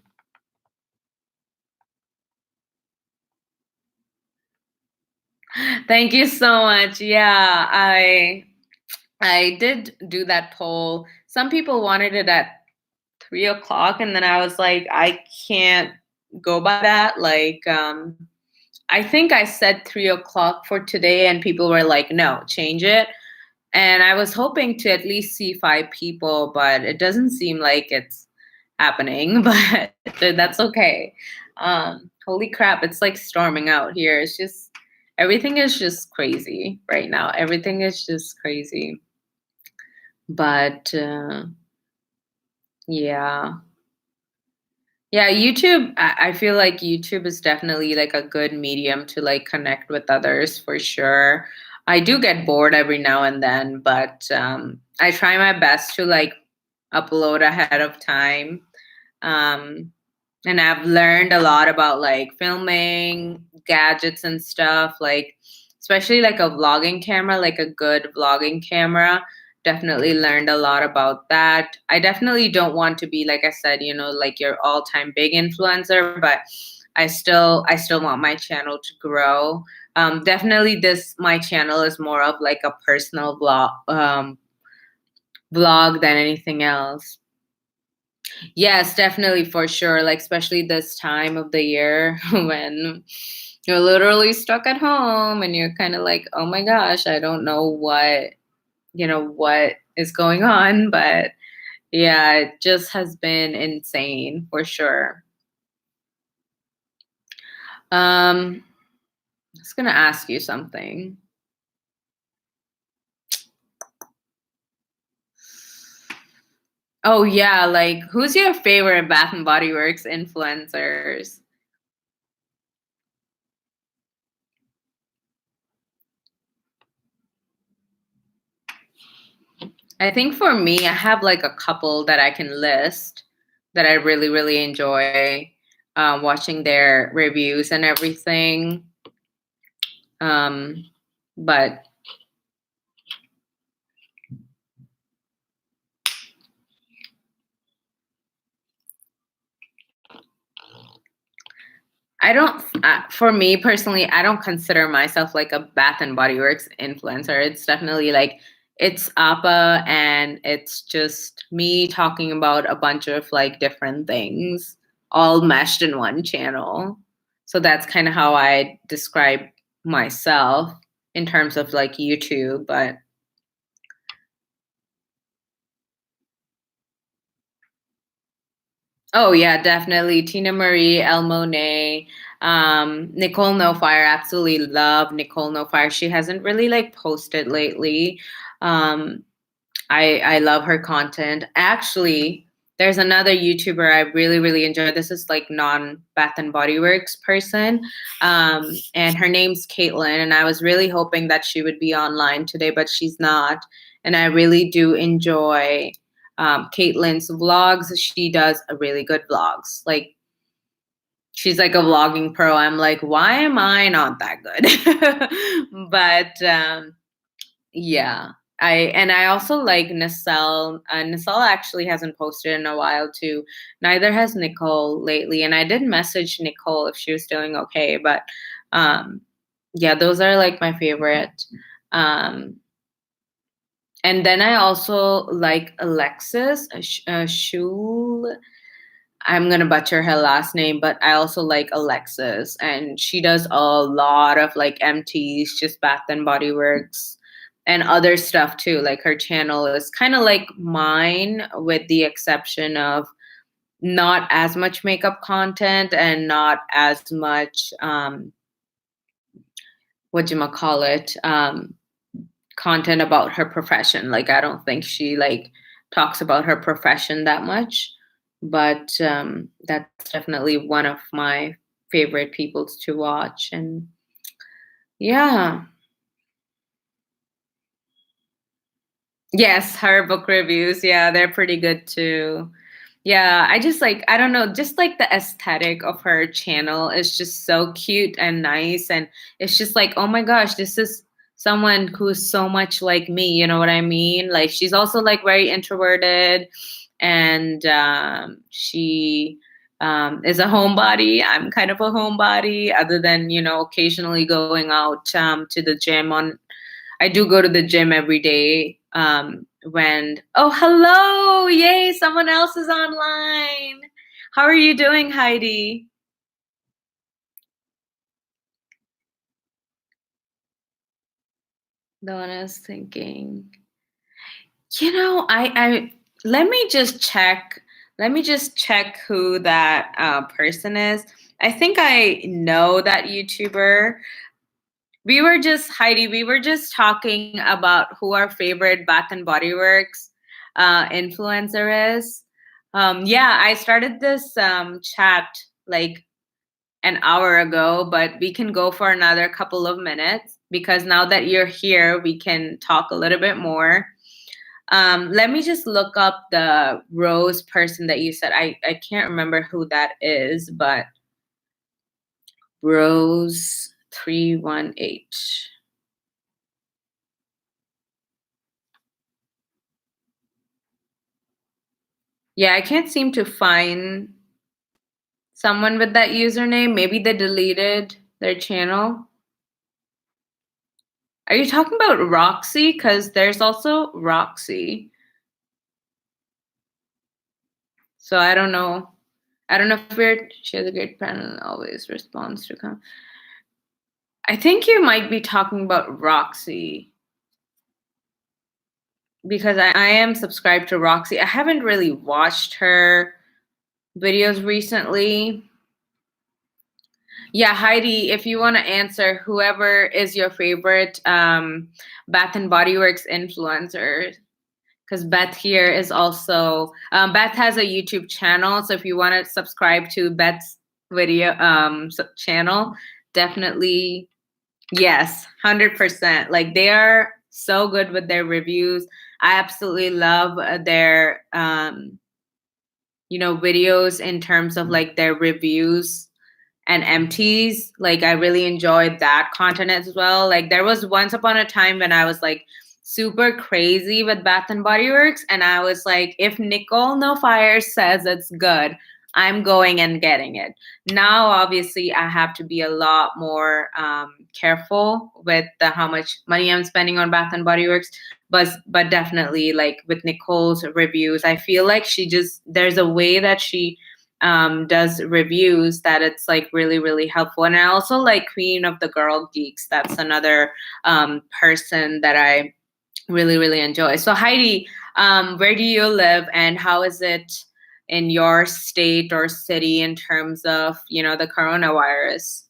Thank you so much. Yeah, I did do that poll. Some people wanted it at 3 o'clock, and then I was like, I can't go by that. Like, I think I said 3 o'clock for today, and people were like, no, change it. And I was hoping to at least see 5 people, but it doesn't seem like it's happening. But that's okay. Holy crap, it's like storming out here. It's just everything is just crazy right now. Everything is just crazy. But yeah. Yeah, YouTube, I feel like YouTube is definitely like a good medium to like connect with others for sure. I do get bored every now and then, but I try my best to like upload ahead of time. Um, and I've learned a lot about like filming, gadgets and stuff, like especially like a vlogging camera, like a good vlogging camera. Definitely learned a lot about that. I definitely don't want to be, like I said, like your all-time big influencer, but I still want my channel to grow. Definitely this my channel is more of like a personal vlog than anything else. Yes, definitely for sure. Like especially this time of the year when you're literally stuck at home and you're kind of like, "Oh my gosh, I don't know what is going on." But yeah, it just has been insane for sure. I was gonna ask you something. Oh yeah, like who's your favorite Bath and Body Works influencers? I think for me, I have like a couple that I can list that I really, really enjoy watching their reviews and everything. Um, but I don't, for me personally, I don't consider myself like a Bath and Body Works influencer. It's definitely like, it's Appa and it's just me talking about a bunch of like different things all meshed in one channel. So that's kind of how I describe myself in terms of like YouTube. But oh yeah, definitely. Tina Marie, El Monet, Nicole No Fire. Absolutely love Nicole No Fire. She hasn't really like posted lately. Um, I love her content. Actually, there's another YouTuber I really enjoy. This is like non Bath and Body Works person, and her name's Caitlin. And I was really hoping that she would be online today, but she's not. And I really do enjoy Caitlin's vlogs. She does a really good vlogs. Like she's like a vlogging pro. I'm like, why am I not that good? But yeah. I also like Nasel. Nasel actually hasn't posted in a while too. Neither has Nicole lately. And I did message Nicole if she was doing okay. But um, yeah, those are like my favorite. Um, and then I also like Alexis Shul. I'm gonna butcher her last name, but I also like Alexis, and she does a lot of like MTs, just Bath and Body Works, and other stuff too. Like her channel is kind of like mine, with the exception of not as much makeup content and not as much what you call it content about her profession. Like I don't think she like talks about her profession that much, but that's definitely one of my favorite people to watch. And yeah, yes, her book reviews, yeah, they're pretty good too. Yeah, I just like, I don't know, just like the aesthetic of her channel is just so cute and nice. And it's just like, oh my gosh, this is someone who's so much like me. You know what I mean? Like, she's also like very introverted, and she is a homebody. I'm kind of a homebody, other than, occasionally going out to the gym on I do go to the gym every day. Oh, hello! Yay, someone else is online. How are you doing, Heidi? Donna's thinking. I let me just check. Let me just check who that person is. I think I know that YouTuber. Heidi, we were just talking about who our favorite Bath and Body Works influencer is. Yeah, I started this chat like an hour ago, but we can go for another couple of minutes because now that you're here, we can talk a little bit more. Let me just look up the Rose person that you said. I can't remember who that is, but Rose 318. Yeah, I can't seem to find someone with that username. Maybe they deleted their channel. Are you talking about Roxy? Because there's also Roxy. So I don't know. I don't know if she has a great pen and always responds to come. I think you might be talking about Roxy, because I am subscribed to Roxy. I haven't really watched her videos recently. Yeah, Heidi, if you want to answer, whoever is your favorite Bath and Body Works influencer, because Beth here is also Beth has a YouTube channel. So if you want to subscribe to Beth's video channel, definitely yes, 100%. Like they are so good with their reviews. I absolutely love their videos in terms of like their reviews and empties. Like I really enjoyed that content as well. Like there was once upon a time when I was like super crazy with Bath and Body Works, and I was like, if Nicole No Fire says it's good, I'm going and getting it. Now, obviously, I have to be a lot more careful with how much money I'm spending on Bath and Body Works. But definitely, like with Nicole's reviews, I feel like she just there's a way that she does reviews that it's like really really helpful. And I also like Queen of the Girl Geeks. That's another person that I really really enjoy. So Heidi, where do you live, and how is it in your state or city in terms of the coronavirus?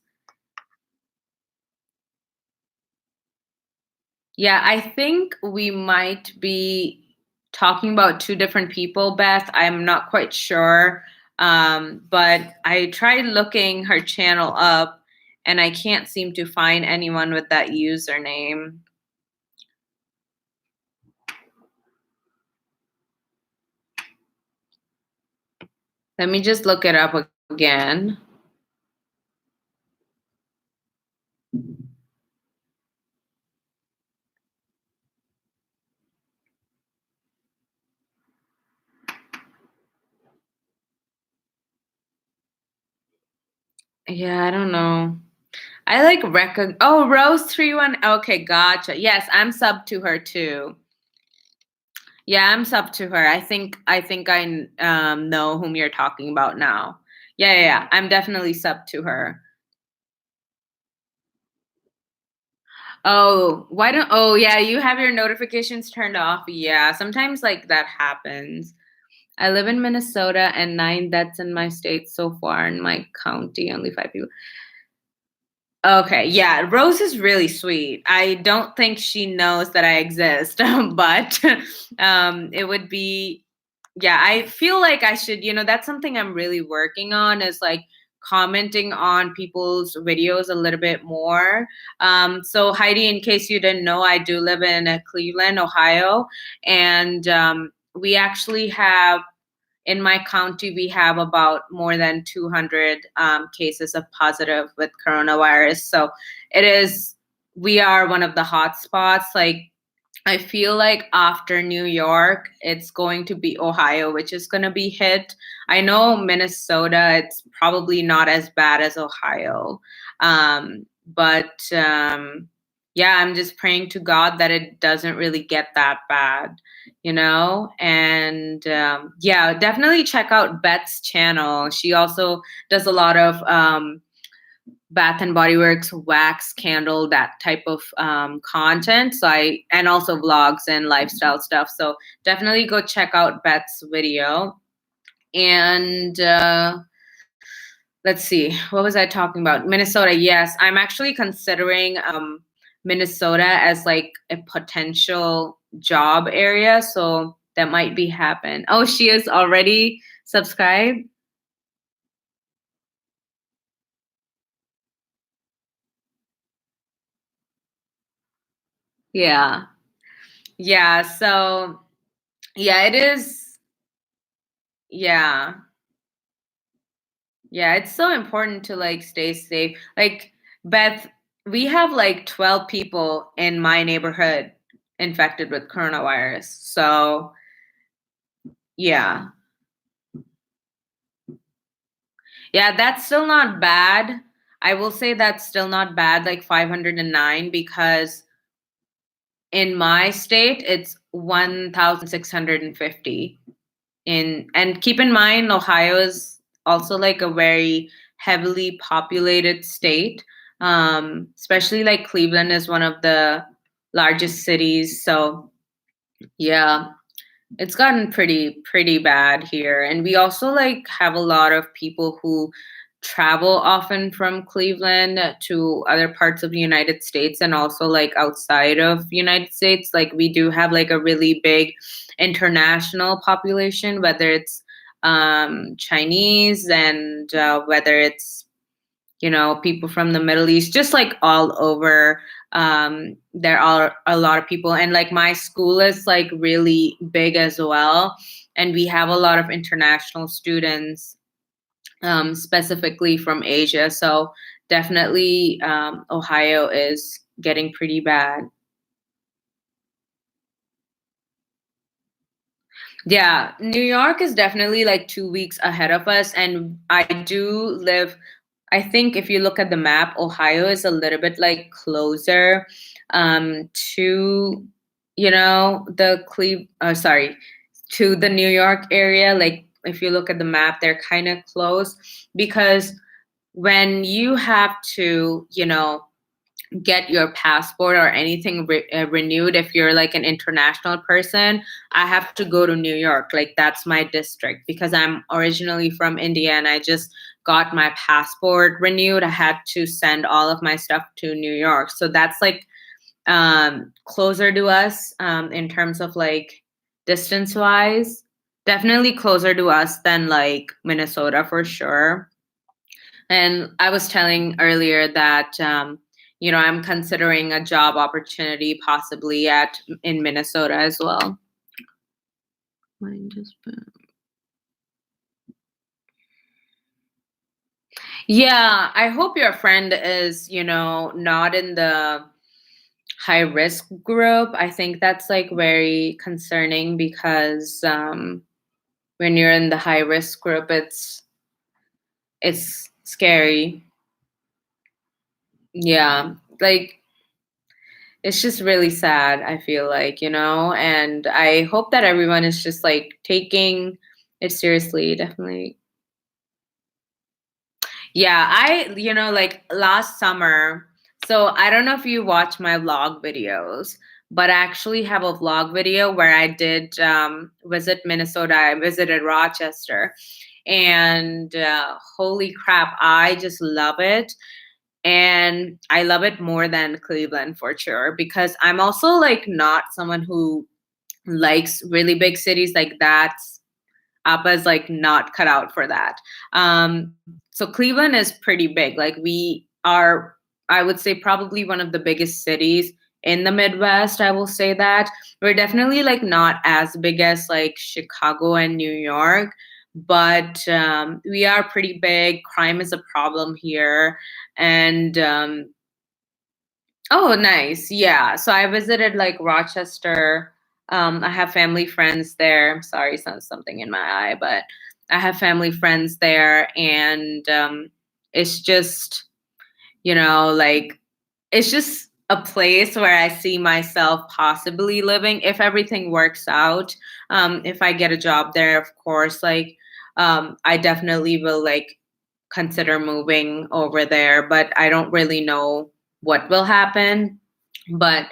Yeah, I think we might be talking about two different people, Beth. I'm not quite sure. But I tried looking her channel up and I can't seem to find anyone with that username. Let me just look it up again. Yeah, I don't know. I like oh, Rose 31. Okay, gotcha. Yes, I'm sub to her too. Yeah, I'm sub to her. I think I know whom you're talking about now. Yeah, yeah, yeah. I'm definitely sub to her. Oh, why don't oh yeah, you have your notifications turned off. Yeah, sometimes like that happens. I live in Minnesota and 9 deaths in my state so far in my county, only 5 people. Okay, yeah, Rose is really sweet. I don't think she knows that I exist, but it would be, yeah, I feel like I should, that's something I'm really working on is like commenting on people's videos a little bit more. So, Heidi, in case you didn't know, I do live in Cleveland, Ohio, and we actually have in my county, we have about more than 200 cases of positive with coronavirus. So we are one of the hot spots. Like, I feel like after New York, it's going to be Ohio, which is going to be hit. I know Minnesota, it's probably not as bad as Ohio. But yeah, I'm just praying to God that it doesn't really get that bad, And yeah, definitely check out Beth's channel. She also does a lot of Bath and Body Works wax candle, that type of content. And also vlogs and lifestyle stuff. So definitely go check out Beth's video. And let's see, what was I talking about? Minnesota. Yes, I'm actually considering Minnesota as like a potential job area. So that might be happen. Oh, she is already subscribed. Yeah. Yeah. So yeah, it is. Yeah. Yeah, it's so important to like stay safe. Like Beth, we have like 12 people in my neighborhood infected with coronavirus. So, yeah. Yeah, that's still not bad. I will say that's still not bad, like 509, because in my state it's 1,650. And keep in mind Ohio is also like a very heavily populated state, especially like Cleveland is one of the largest cities. So yeah, it's gotten pretty bad here. And we also like have a lot of people who travel often from Cleveland to other parts of the United States and also like outside of the United States. Like we do have like a really big international population, whether it's Chinese and whether it's people from the Middle East, just like all over. There are a lot of people, and like my school is like really big as well, and we have a lot of international students, specifically from Asia. So definitely, Ohio is getting pretty bad. Yeah, New York is definitely like 2 weeks ahead of us, and I do live. I think if you look at the map, Ohio is a little bit like closer to, sorry, to the New York area. Like if you look at the map, they're kind of close because when you have to, get your passport or anything renewed, if you're like an international person, I have to go to New York. Like that's my district because I'm originally from India and I just got my passport renewed. I had to send all of my stuff to New York. So that's like closer to us in terms of like distance wise. Definitely closer to us than like Minnesota for sure. And I was telling earlier that I'm considering a job opportunity possibly at in Minnesota as well. Mine just Yeah, I hope your friend is, not in the high risk group. I think that's like very concerning because when you're in the high risk group, it's scary. Yeah, like it's just really sad, I feel like, and I hope that everyone is just like taking it seriously, definitely. Yeah, like last summer, so I don't know if you watch my vlog videos, but I actually have a vlog video where I did visit Minnesota. I visited Rochester, and holy crap, I just love it. And I love it more than Cleveland for sure because I'm also like not someone who likes really big cities like that. Appa's like not cut out for that. So Cleveland is pretty big. Like we are, I would say, probably one of the biggest cities in the Midwest. I will say that we're definitely like not as big as like Chicago and New York, but we are pretty big. Crime is a problem here, and oh, nice. Yeah. So I visited like Rochester. I have family friends there. I'm sorry, something in my eye, but I have family friends there, and it's just, like it's just a place where I see myself possibly living if everything works out. If I get a job there, of course, like I definitely will like consider moving over there, but I don't really know what will happen. But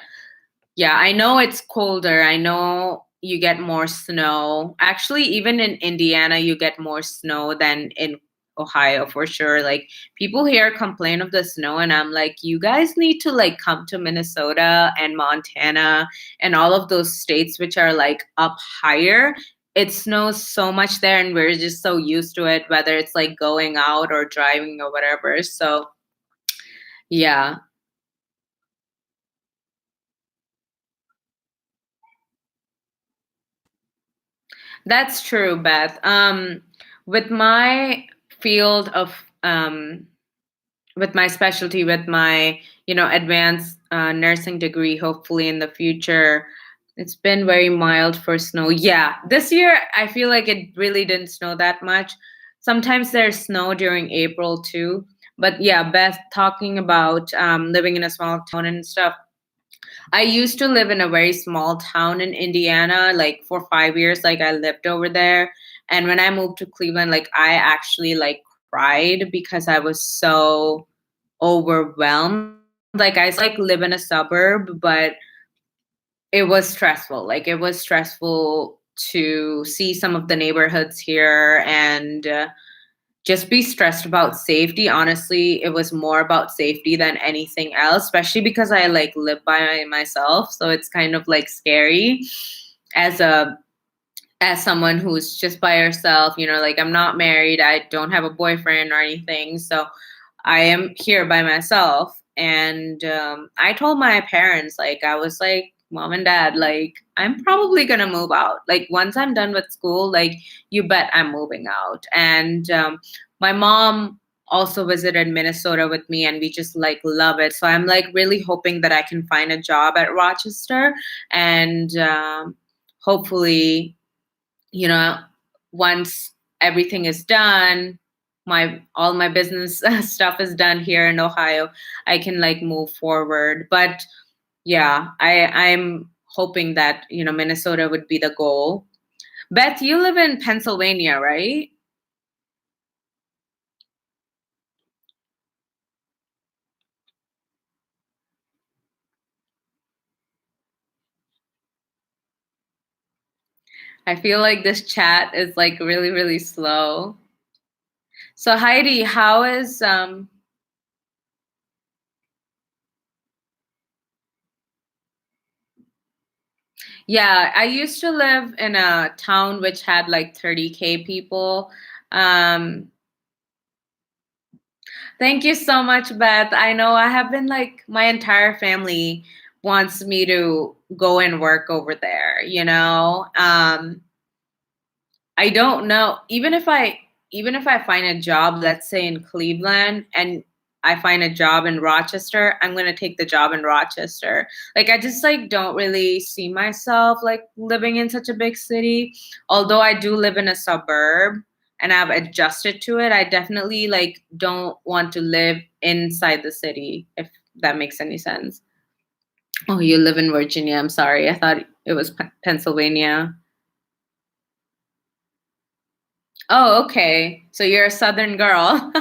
yeah, I know it's colder. I know you get more snow. Actually, even in Indiana, you get more snow than in Ohio for sure. Like people here complain of the snow, and I'm like, you guys need to like come to Minnesota and Montana and all of those states which are like up higher. It snows so much there, and we're just so used to it, whether it's like going out or driving or whatever. So, yeah. That's true, Beth. With my field of with my specialty, with my advanced nursing degree, hopefully in the future, it's been very mild for snow. Yeah, this year I feel like it really didn't snow that much. Sometimes there's snow during April too. But yeah, Beth, talking about living in a small town and stuff. I used to live in a very small town in Indiana, like for 5 years, like I lived over there. And when I moved to Cleveland, like I actually like cried because I was so overwhelmed. Like I like live in a suburb, but it was stressful. Like it was stressful to see some of the neighborhoods here and just be stressed about safety. Honestly, it was more about safety than anything else, especially because I like live by myself. So it's kind of like scary as a as someone who's just by herself, like I'm not married, I don't have a boyfriend or anything. So I am here by myself. And I told my parents, like, I was like, Mom and Dad, like, I'm probably going to move out. Like, once I'm done with school, like, you bet I'm moving out. And my mom also visited Minnesota with me, and we just like love it. So I'm like really hoping that I can find a job at Rochester and hopefully you know, once everything is done, my all my business stuff is done here in Ohio, I can like move forward. But yeah, I'm hoping that, Minnesota would be the goal. Beth, you live in Pennsylvania, right? I feel like this chat is like really, really slow. So Heidi, how is yeah, I used to live in a town which had like 30K people. Um, Thank you so much, Beth. I know I have been like my entire family wants me to go and work over there, you know? I don't know. Even if I find a job, let's say in Cleveland, and I find a job in Rochester, I'm gonna take the job in Rochester. Like I just like don't really see myself like living in such a big city. Although I do live in a suburb and I've adjusted to it, I definitely like don't want to live inside the city, if that makes any sense. Oh, you live in Virginia. I'm sorry. I thought it was Pennsylvania. Oh, okay. So you're a Southern girl.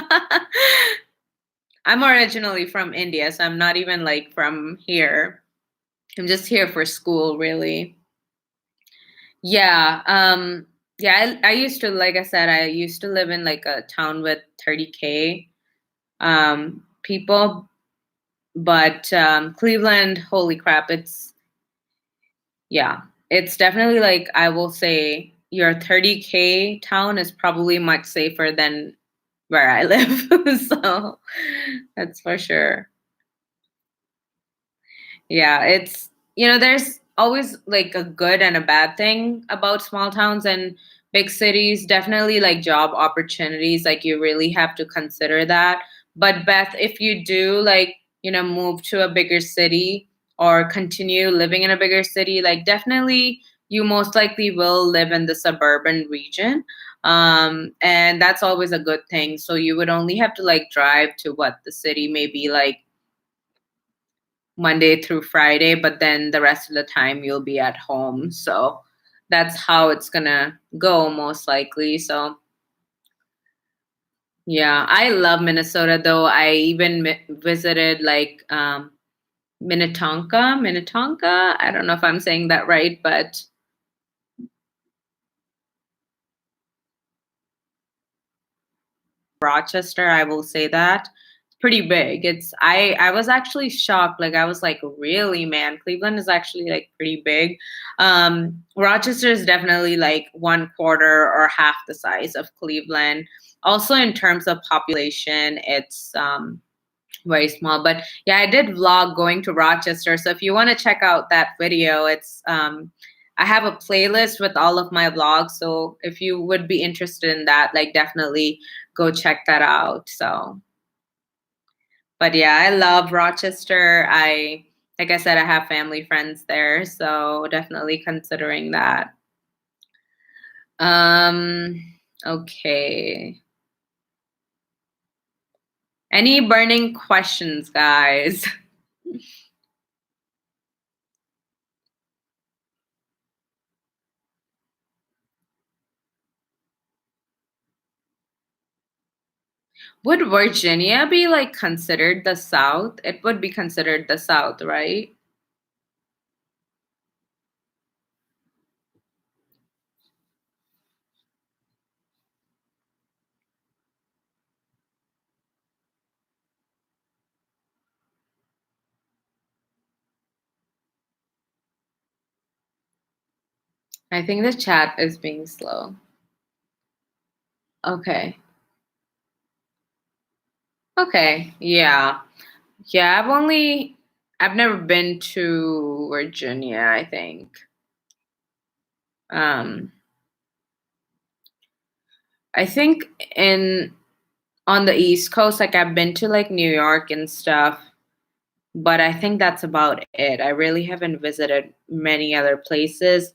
I'm originally from India, so I'm not even like from here. I'm just here for school, really. Yeah. Yeah, I used to, like I said, I used to live in like a town with 30K people, but Cleveland, holy crap, yeah, it's definitely like I will say your 30K town is probably much safer than where I live. So that's for sure. Yeah, there's always like a good and a bad thing about small towns and big cities. Definitely like job opportunities, like you really have to consider that. But Beth, if you do like, move to a bigger city or continue living in a bigger city, like definitely you most likely will live in the suburban region. And that's always a good thing. So you would only have to like drive to what the city may be like Monday through Friday, but then the rest of the time you'll be at home. So that's how it's gonna go most likely. So yeah, I love Minnesota though. I even visited like Minnetonka. I don't know if I'm saying that right, but Rochester, I will say that. It's pretty big. I was actually shocked. Like I was like, really, man, Cleveland is actually like pretty big. Rochester is definitely like one quarter or half the size of Cleveland. Also in terms of population, it's very small. But yeah, I did vlog going to Rochester. So if you want to check out that video, it's I have a playlist with all of my vlogs. So if you would be interested in that, like definitely go check that out. So, but yeah, I love Rochester. Like I said, I have family friends there, so definitely considering that. Um, okay. Any burning questions, guys? Would Virginia be like considered the South? It would be considered the South, right? I think the chat is being slow. Okay. Okay. Yeah. Yeah, I've never been to Virginia, I think. Um I think in on the East Coast, like I've been to like New York and stuff. but I think that's about it. I really haven't visited many other places.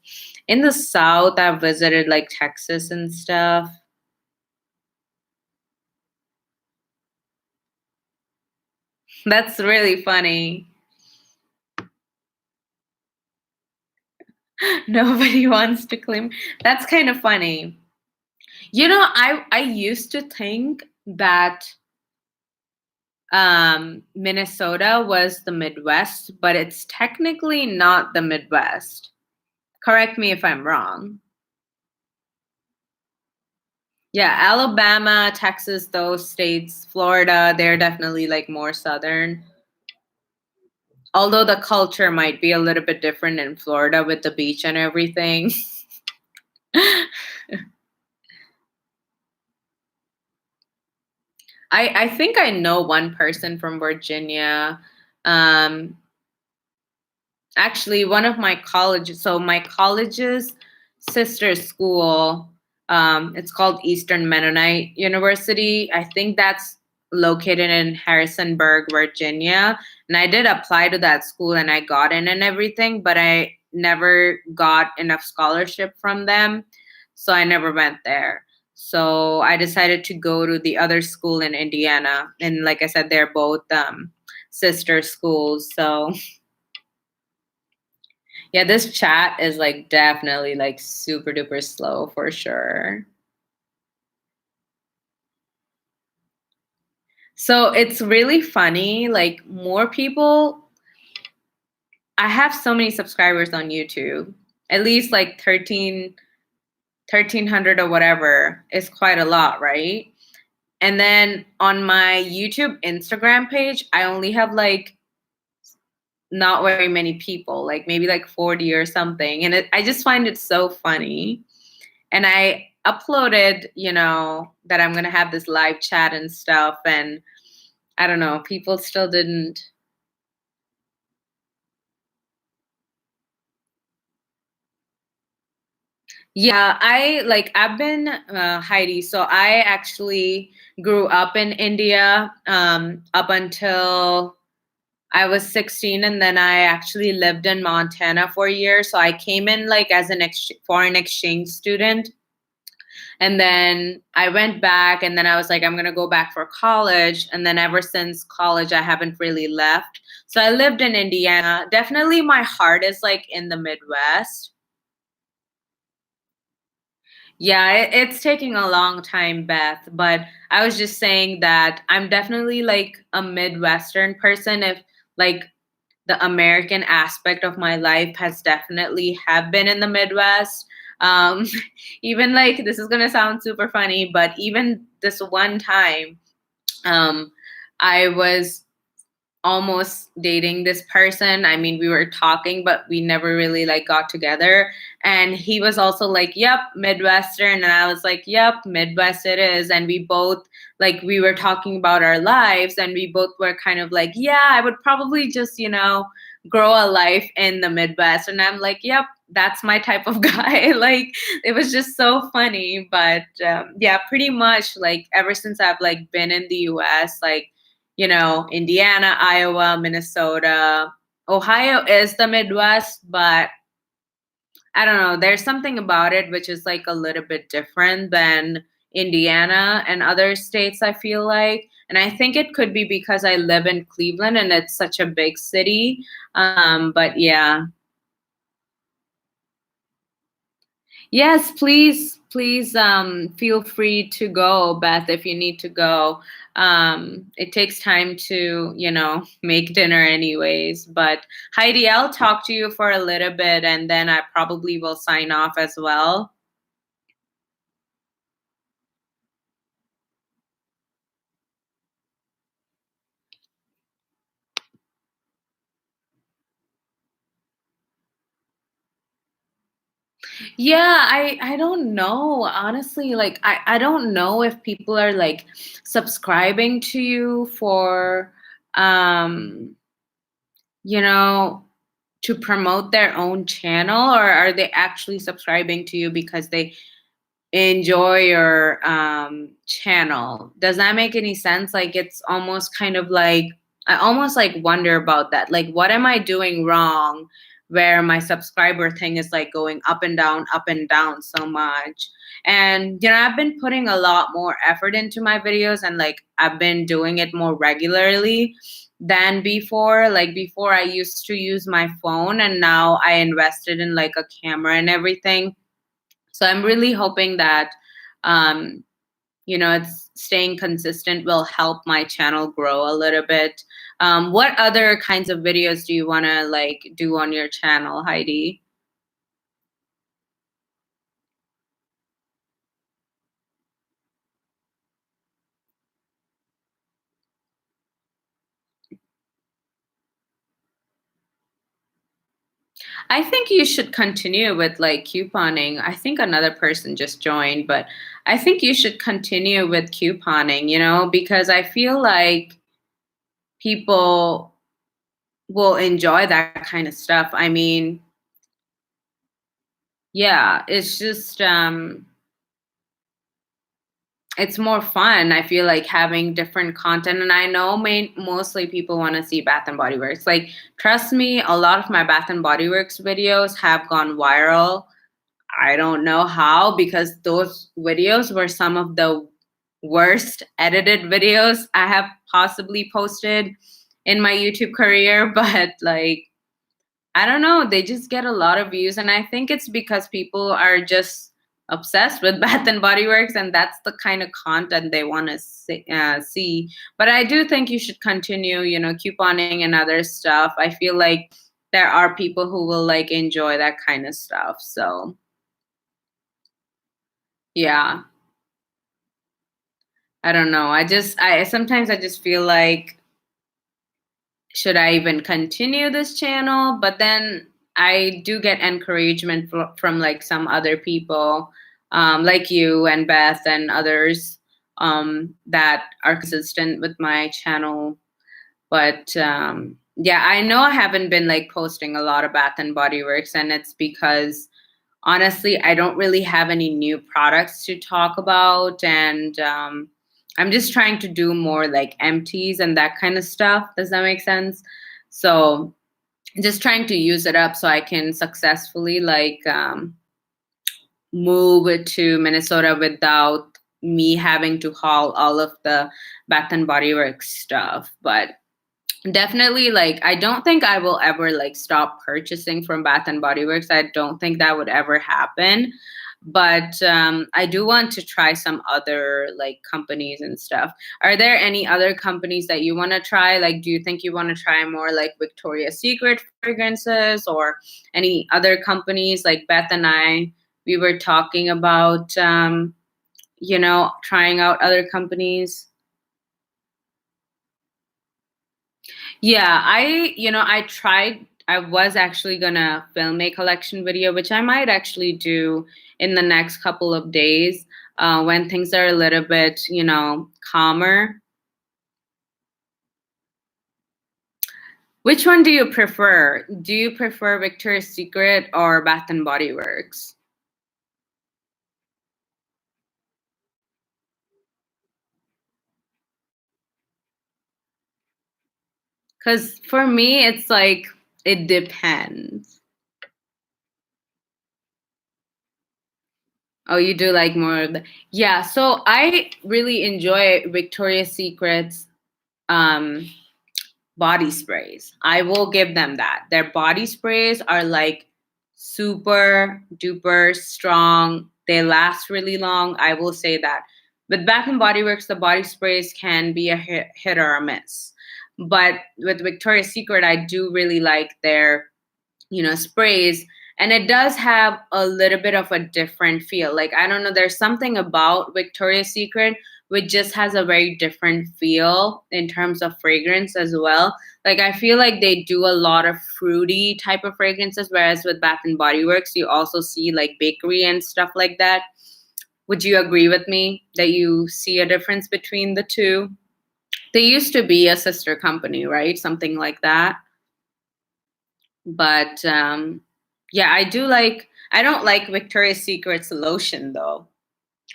In the South, I've visited like Texas and stuff. That's really funny. Nobody wants to claim. That's kind of funny. I used to think that Minnesota was the Midwest, but it's technically not the Midwest. Correct me if I'm wrong. Yeah, Alabama, Texas, those states, Florida, they're definitely like more southern. Although the culture might be a little bit different in Florida with the beach and everything. I think I know one person from Virginia. Um, Actually, one of my colleges, so my college's sister school, it's called Eastern Mennonite University. I think that's located in Harrisonburg, Virginia. And I did apply to that school and I got in and everything, but I never got enough scholarship from them. So I never went there. So I decided to go to the other school in Indiana. And like I said, they're both sister schools. So yeah, this chat is like definitely like super duper slow for sure. So it's really funny. Like more people, I have so many subscribers on YouTube. At least like 1,300 or whatever is quite a lot, right? And then on my YouTube Instagram page, I only have like not very many people, like maybe like 40 or something. And I just find it so funny. And I uploaded, that I'm gonna have this live chat and stuff, and I don't know, people still didn't. Yeah, I've been Heidi. So I actually grew up in India up until I was 16, and then I actually lived in Montana for a year. So I came in like as an foreign exchange student. And then I went back, and then I was like, I'm going to go back for college. And then ever since college, I haven't really left. So I lived in Indiana. Definitely my heart is like in the Midwest. Yeah, it's taking a long time, Beth, but I was just saying that I'm definitely like a Midwestern person. If like the American aspect of my life has definitely have been in the Midwest. Um, Even like this is gonna sound super funny, but even this one time, um, I was almost dating this person. I mean, we were talking, but we never really like got together. And he was also like, "Yep, Midwestern," and I was like, "Yep, Midwest it is." And we both like we were talking about our lives, and we both were kind of like, "Yeah, I would probably just grow a life in the Midwest." And I'm like, "Yep." That's my type of guy. Like it was just so funny, but yeah, pretty much like ever since I've like been in the US, like Indiana, Iowa, Minnesota. Ohio is the Midwest, but I don't know. There's something about it which is like a little bit different than Indiana and other states, I feel like. And I think it could be because I live in Cleveland and it's such a big city. But yeah. Yes, please, please feel free to go, Beth, if you need to go. It takes time to, make dinner anyways. But Heidi, I'll talk to you for a little bit and then I probably will sign off as well. Yeah, I don't know. Honestly, like I don't know if people are like subscribing to you for um you know to promote their own channel, or are they actually subscribing to you because they enjoy your channel? Does that make any sense? Like it's almost kind of like I almost like wonder about that. Like, what am I doing wrong where my subscriber thing is like going up and down so much? And, I've been putting a lot more effort into my videos and like I've been doing it more regularly than before. Like, before I used to use my phone and now I invested in like a camera and everything. So I'm really hoping that, um, it's staying consistent will help my channel grow a little bit. What other kinds of videos do you want to like do on your channel, Heidi? I think you should continue with like couponing. I think another person just joined, but I think you should continue with couponing, because I feel like people will enjoy that kind of stuff. I mean, yeah, it's just it's more fun. I feel like having different content, and I know mostly people want to see Bath and Body Works. Like, trust me, a lot of my Bath and Body Works videos have gone viral. I don't know how, because those videos were some of the worst edited videos I have possibly posted in my YouTube career. But like, I don't know, they just get a lot of views, and I think it's because people are just obsessed with Bath and Body Works, and that's the kind of content they want to see. But I do think you should continue, couponing and other stuff. I feel like there are people who will like enjoy that kind of stuff. So yeah, I don't know. I sometimes I just feel like, should I even continue this channel? But then I do get encouragement from like some other people, like you and Beth and others, that are consistent with my channel. But yeah, I know I haven't been like posting a lot of Bath and Body Works, and it's because honestly, I don't really have any new products to talk about, and I'm just trying to do more like empties and that kind of stuff. Does that make sense? So just trying to use it up so I can successfully like move to Minnesota without me having to haul all of the Bath and Body Works stuff. But definitely, like, I don't think I will ever like stop purchasing from Bath and Body Works. I don't think that would ever happen. But I do want to try some other like companies and stuff. Are there any other companies that you want to try? Like, do you think you want to try more like Victoria's Secret fragrances or any other companies? Like Beth and I, we were talking about, trying out other companies. Yeah, I tried. I was actually gonna film a collection video, which I might actually do in the next couple of days, when things are a little bit, calmer. Which one do you prefer? Do you prefer Victoria's Secret or Bath and Body Works? Because for me, it's like it depends. Oh, you do like more of the, yeah. So I really enjoy Victoria's Secret's um body sprays. I will give them that. Their body sprays are like super duper strong. They last really long. I will say that. With Bath and Body Works, the body sprays can be a hit or a miss. But with Victoria's Secret, I do really like their, sprays. And it does have a little bit of a different feel. Like, I don't know, there's something about Victoria's Secret which just has a very different feel in terms of fragrance as well. Like, I feel like they do a lot of fruity type of fragrances, whereas with Bath and Body Works, you also see like bakery and stuff like that. Would you agree with me that you see a difference between the two? They used to be a sister company, right? Something like that. But yeah, I don't like Victoria's Secret's lotion though.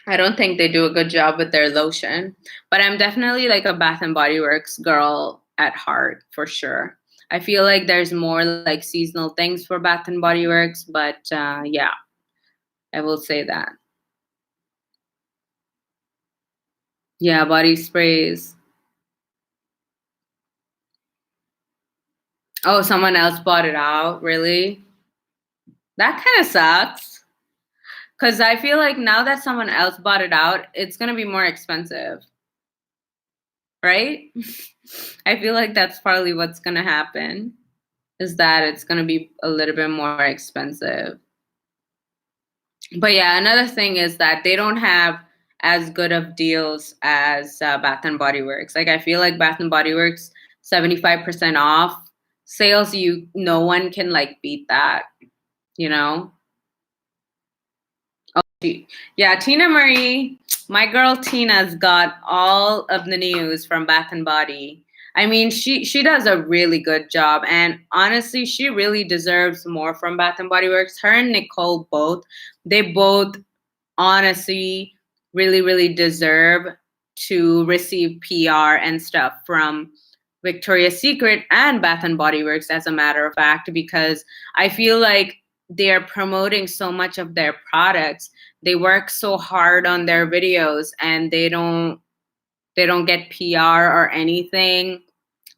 I don't think they do a good job with their lotion, but I'm definitely like a Bath and Body Works girl at heart for sure. I feel like there's more like seasonal things for Bath and Body Works, but yeah, I will say that. Yeah, body sprays. Oh, someone else bought it out, really? That kind of sucks. Because I feel like now that someone else bought it out, it's going to be more expensive, right? I feel like that's probably what's going to happen, is that it's going to be a little bit more expensive. But yeah, another thing is that they don't have as good of deals as Bath and Body Works. Like I feel like Bath and Body Works 75% off sales, you no one can like beat that, you know? Yeah, Tina Marie, my girl Tina's got all of the news from Bath and Body. I mean, she does a really good job, and honestly, she really deserves more from Bath and Body Works. Her and Nicole both, they both honestly really deserve to receive PR and stuff from Victoria's Secret and Bath and Body Works, as a matter of fact, because I feel like they're promoting so much of their products. They work so hard on their videos, and they don't get PR or anything.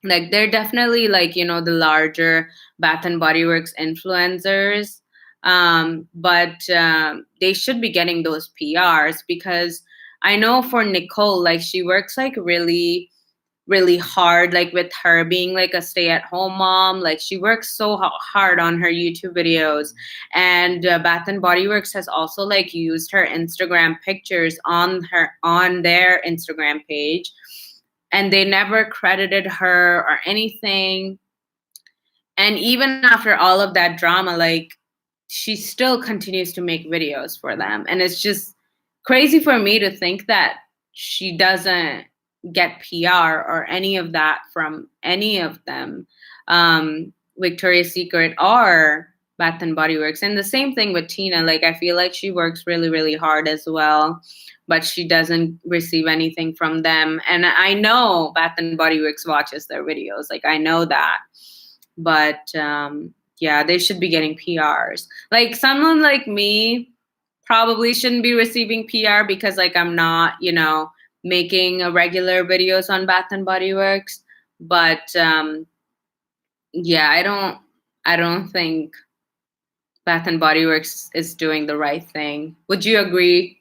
Like they're definitely like, the larger Bath and Body Works influencers. But they should be getting those PRs, because I know for Nicole, like she works like really hard, like with her being like a stay-at-home mom. Like she works so hard on her YouTube videos, and Bath and Body Works has also like used her Instagram pictures on their Instagram page, and they never credited her or anything. And even after all of that drama, like she still continues to make videos for them. And it's just crazy for me to think that she doesn't get PR or any of that from any of them, Victoria's Secret or Bath and Body Works. And the same thing with Tina. Like I feel like she works really hard as well, but she doesn't receive anything from them. And I know Bath and Body Works watches their videos. Like I know that. But yeah, they should be getting PRs. Like someone like me probably shouldn't be receiving PR, because like I'm not, making a regular videos on Bath and Body Works. But yeah, I don't think Bath and Body Works is doing the right thing. Would you agree?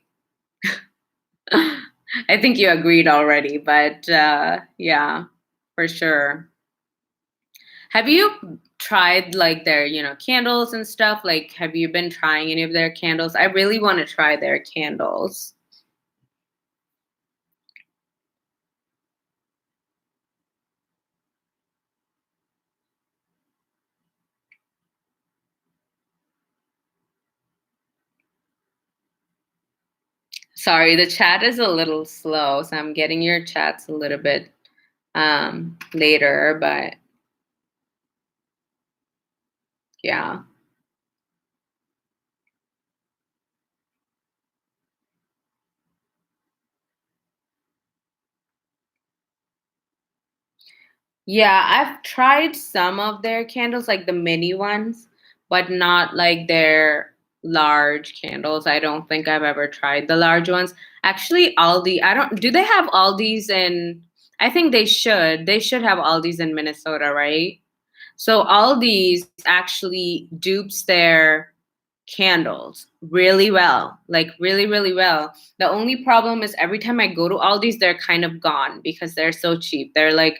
I think you agreed already, but yeah, for sure. Have you tried like their, candles and stuff? Like, have you been trying any of their candles? I really want to try their candles. Sorry, the chat is a little slow, so I'm getting your chats a little bit later, but yeah. Yeah, I've tried some of their candles, like the mini ones, but not like their large candles. I don't think I've ever tried the large ones. Actually, Aldi, I don't, do they have Aldi's in, I think they should. They should have Aldi's in Minnesota, right? So Aldi's actually dupes their candles really well, like really well. The only problem is every time I go to Aldi's, they're kind of gone because they're so cheap. They're like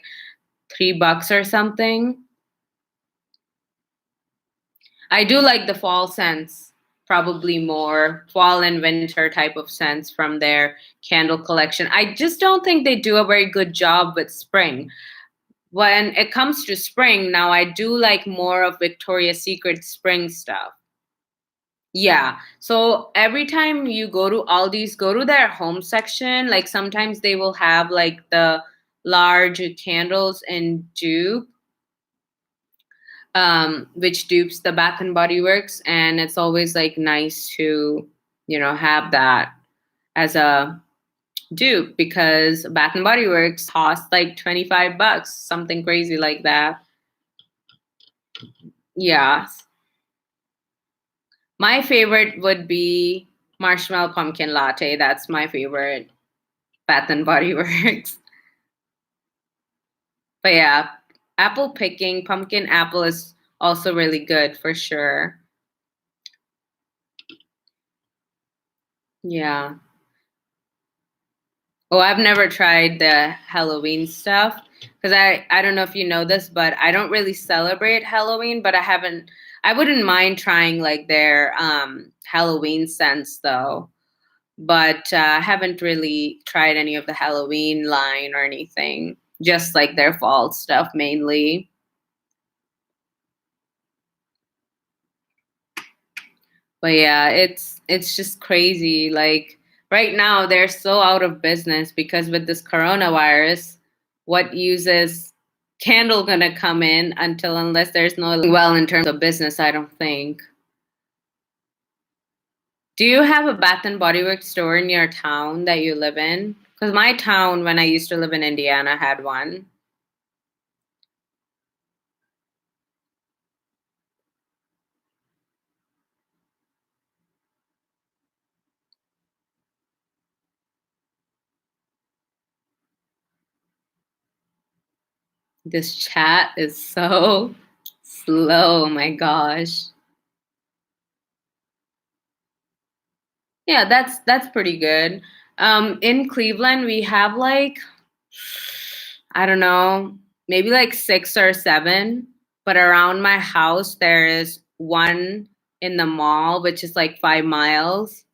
$3 or something. I do like the fall scents, probably more fall and winter type of scents from their candle collection. I just don't think they do a very good job with spring. When it comes to spring, now I do like more of Victoria's Secret spring stuff. Yeah. So every time you go to Aldi's, go to their home section. Like sometimes they will have like the large candles in dupe, which dupes the Bath and Body Works, and it's always like nice to, have that as a dupe because Bath and Body Works cost like 25 bucks, something crazy like that. Yeah. My favorite would be marshmallow pumpkin latte. That's my favorite Bath and Body Works. But yeah, apple picking, pumpkin apple is also really good for sure. Yeah. Oh, I've never tried the Halloween stuff because I don't know if you know this, but I don't really celebrate Halloween, but I wouldn't mind trying like their Halloween scents though. But I haven't really tried any of the Halloween line or anything. Just like their fall stuff mainly. But yeah, it's just crazy. Like right now they're so out of business because with this coronavirus, what uses candle gonna come in until unless there's no well in terms of business, I don't think. Do you have a Bath and Body Works store in your town that you live in? Because my town, when I used to live in Indiana, had one. This chat is so slow. Oh my gosh. Yeah, that's pretty good. In Cleveland, we have like I don't know, maybe like six or seven. But around my house, there is one in the mall, which is like 5 miles.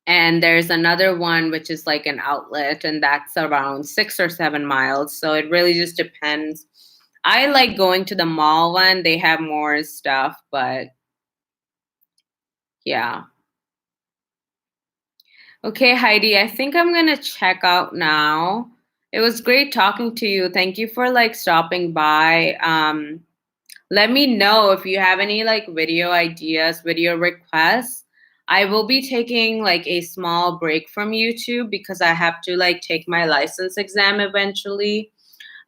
And there's another one which is like an outlet, and that's around 6 or 7 miles. So it really just depends. I like going to the mall one, they have more stuff, but yeah. Okay, Heidi, I think I'm gonna check out now. It was great talking to you. Thank you for like stopping by. Let me know if you have any like video ideas, video requests. I will be taking like a small break from YouTube because I have to like take my license exam eventually.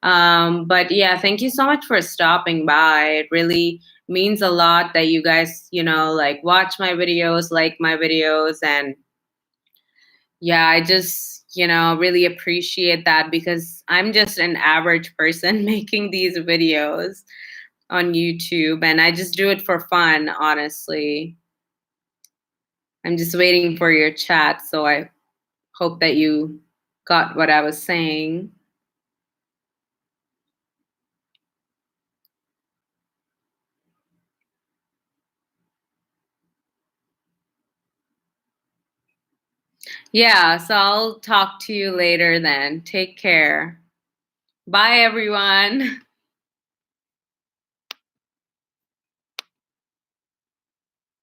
But yeah, thank you so much for stopping by. It really means a lot that you guys, like watch my videos, like my videos, and yeah, I just, really appreciate that because I'm just an average person making these videos on YouTube and I just do it for fun, honestly. I'm just waiting for your chat, so I hope that you got what I was saying. Yeah, so I'll talk to you later then. Take care. Bye, everyone.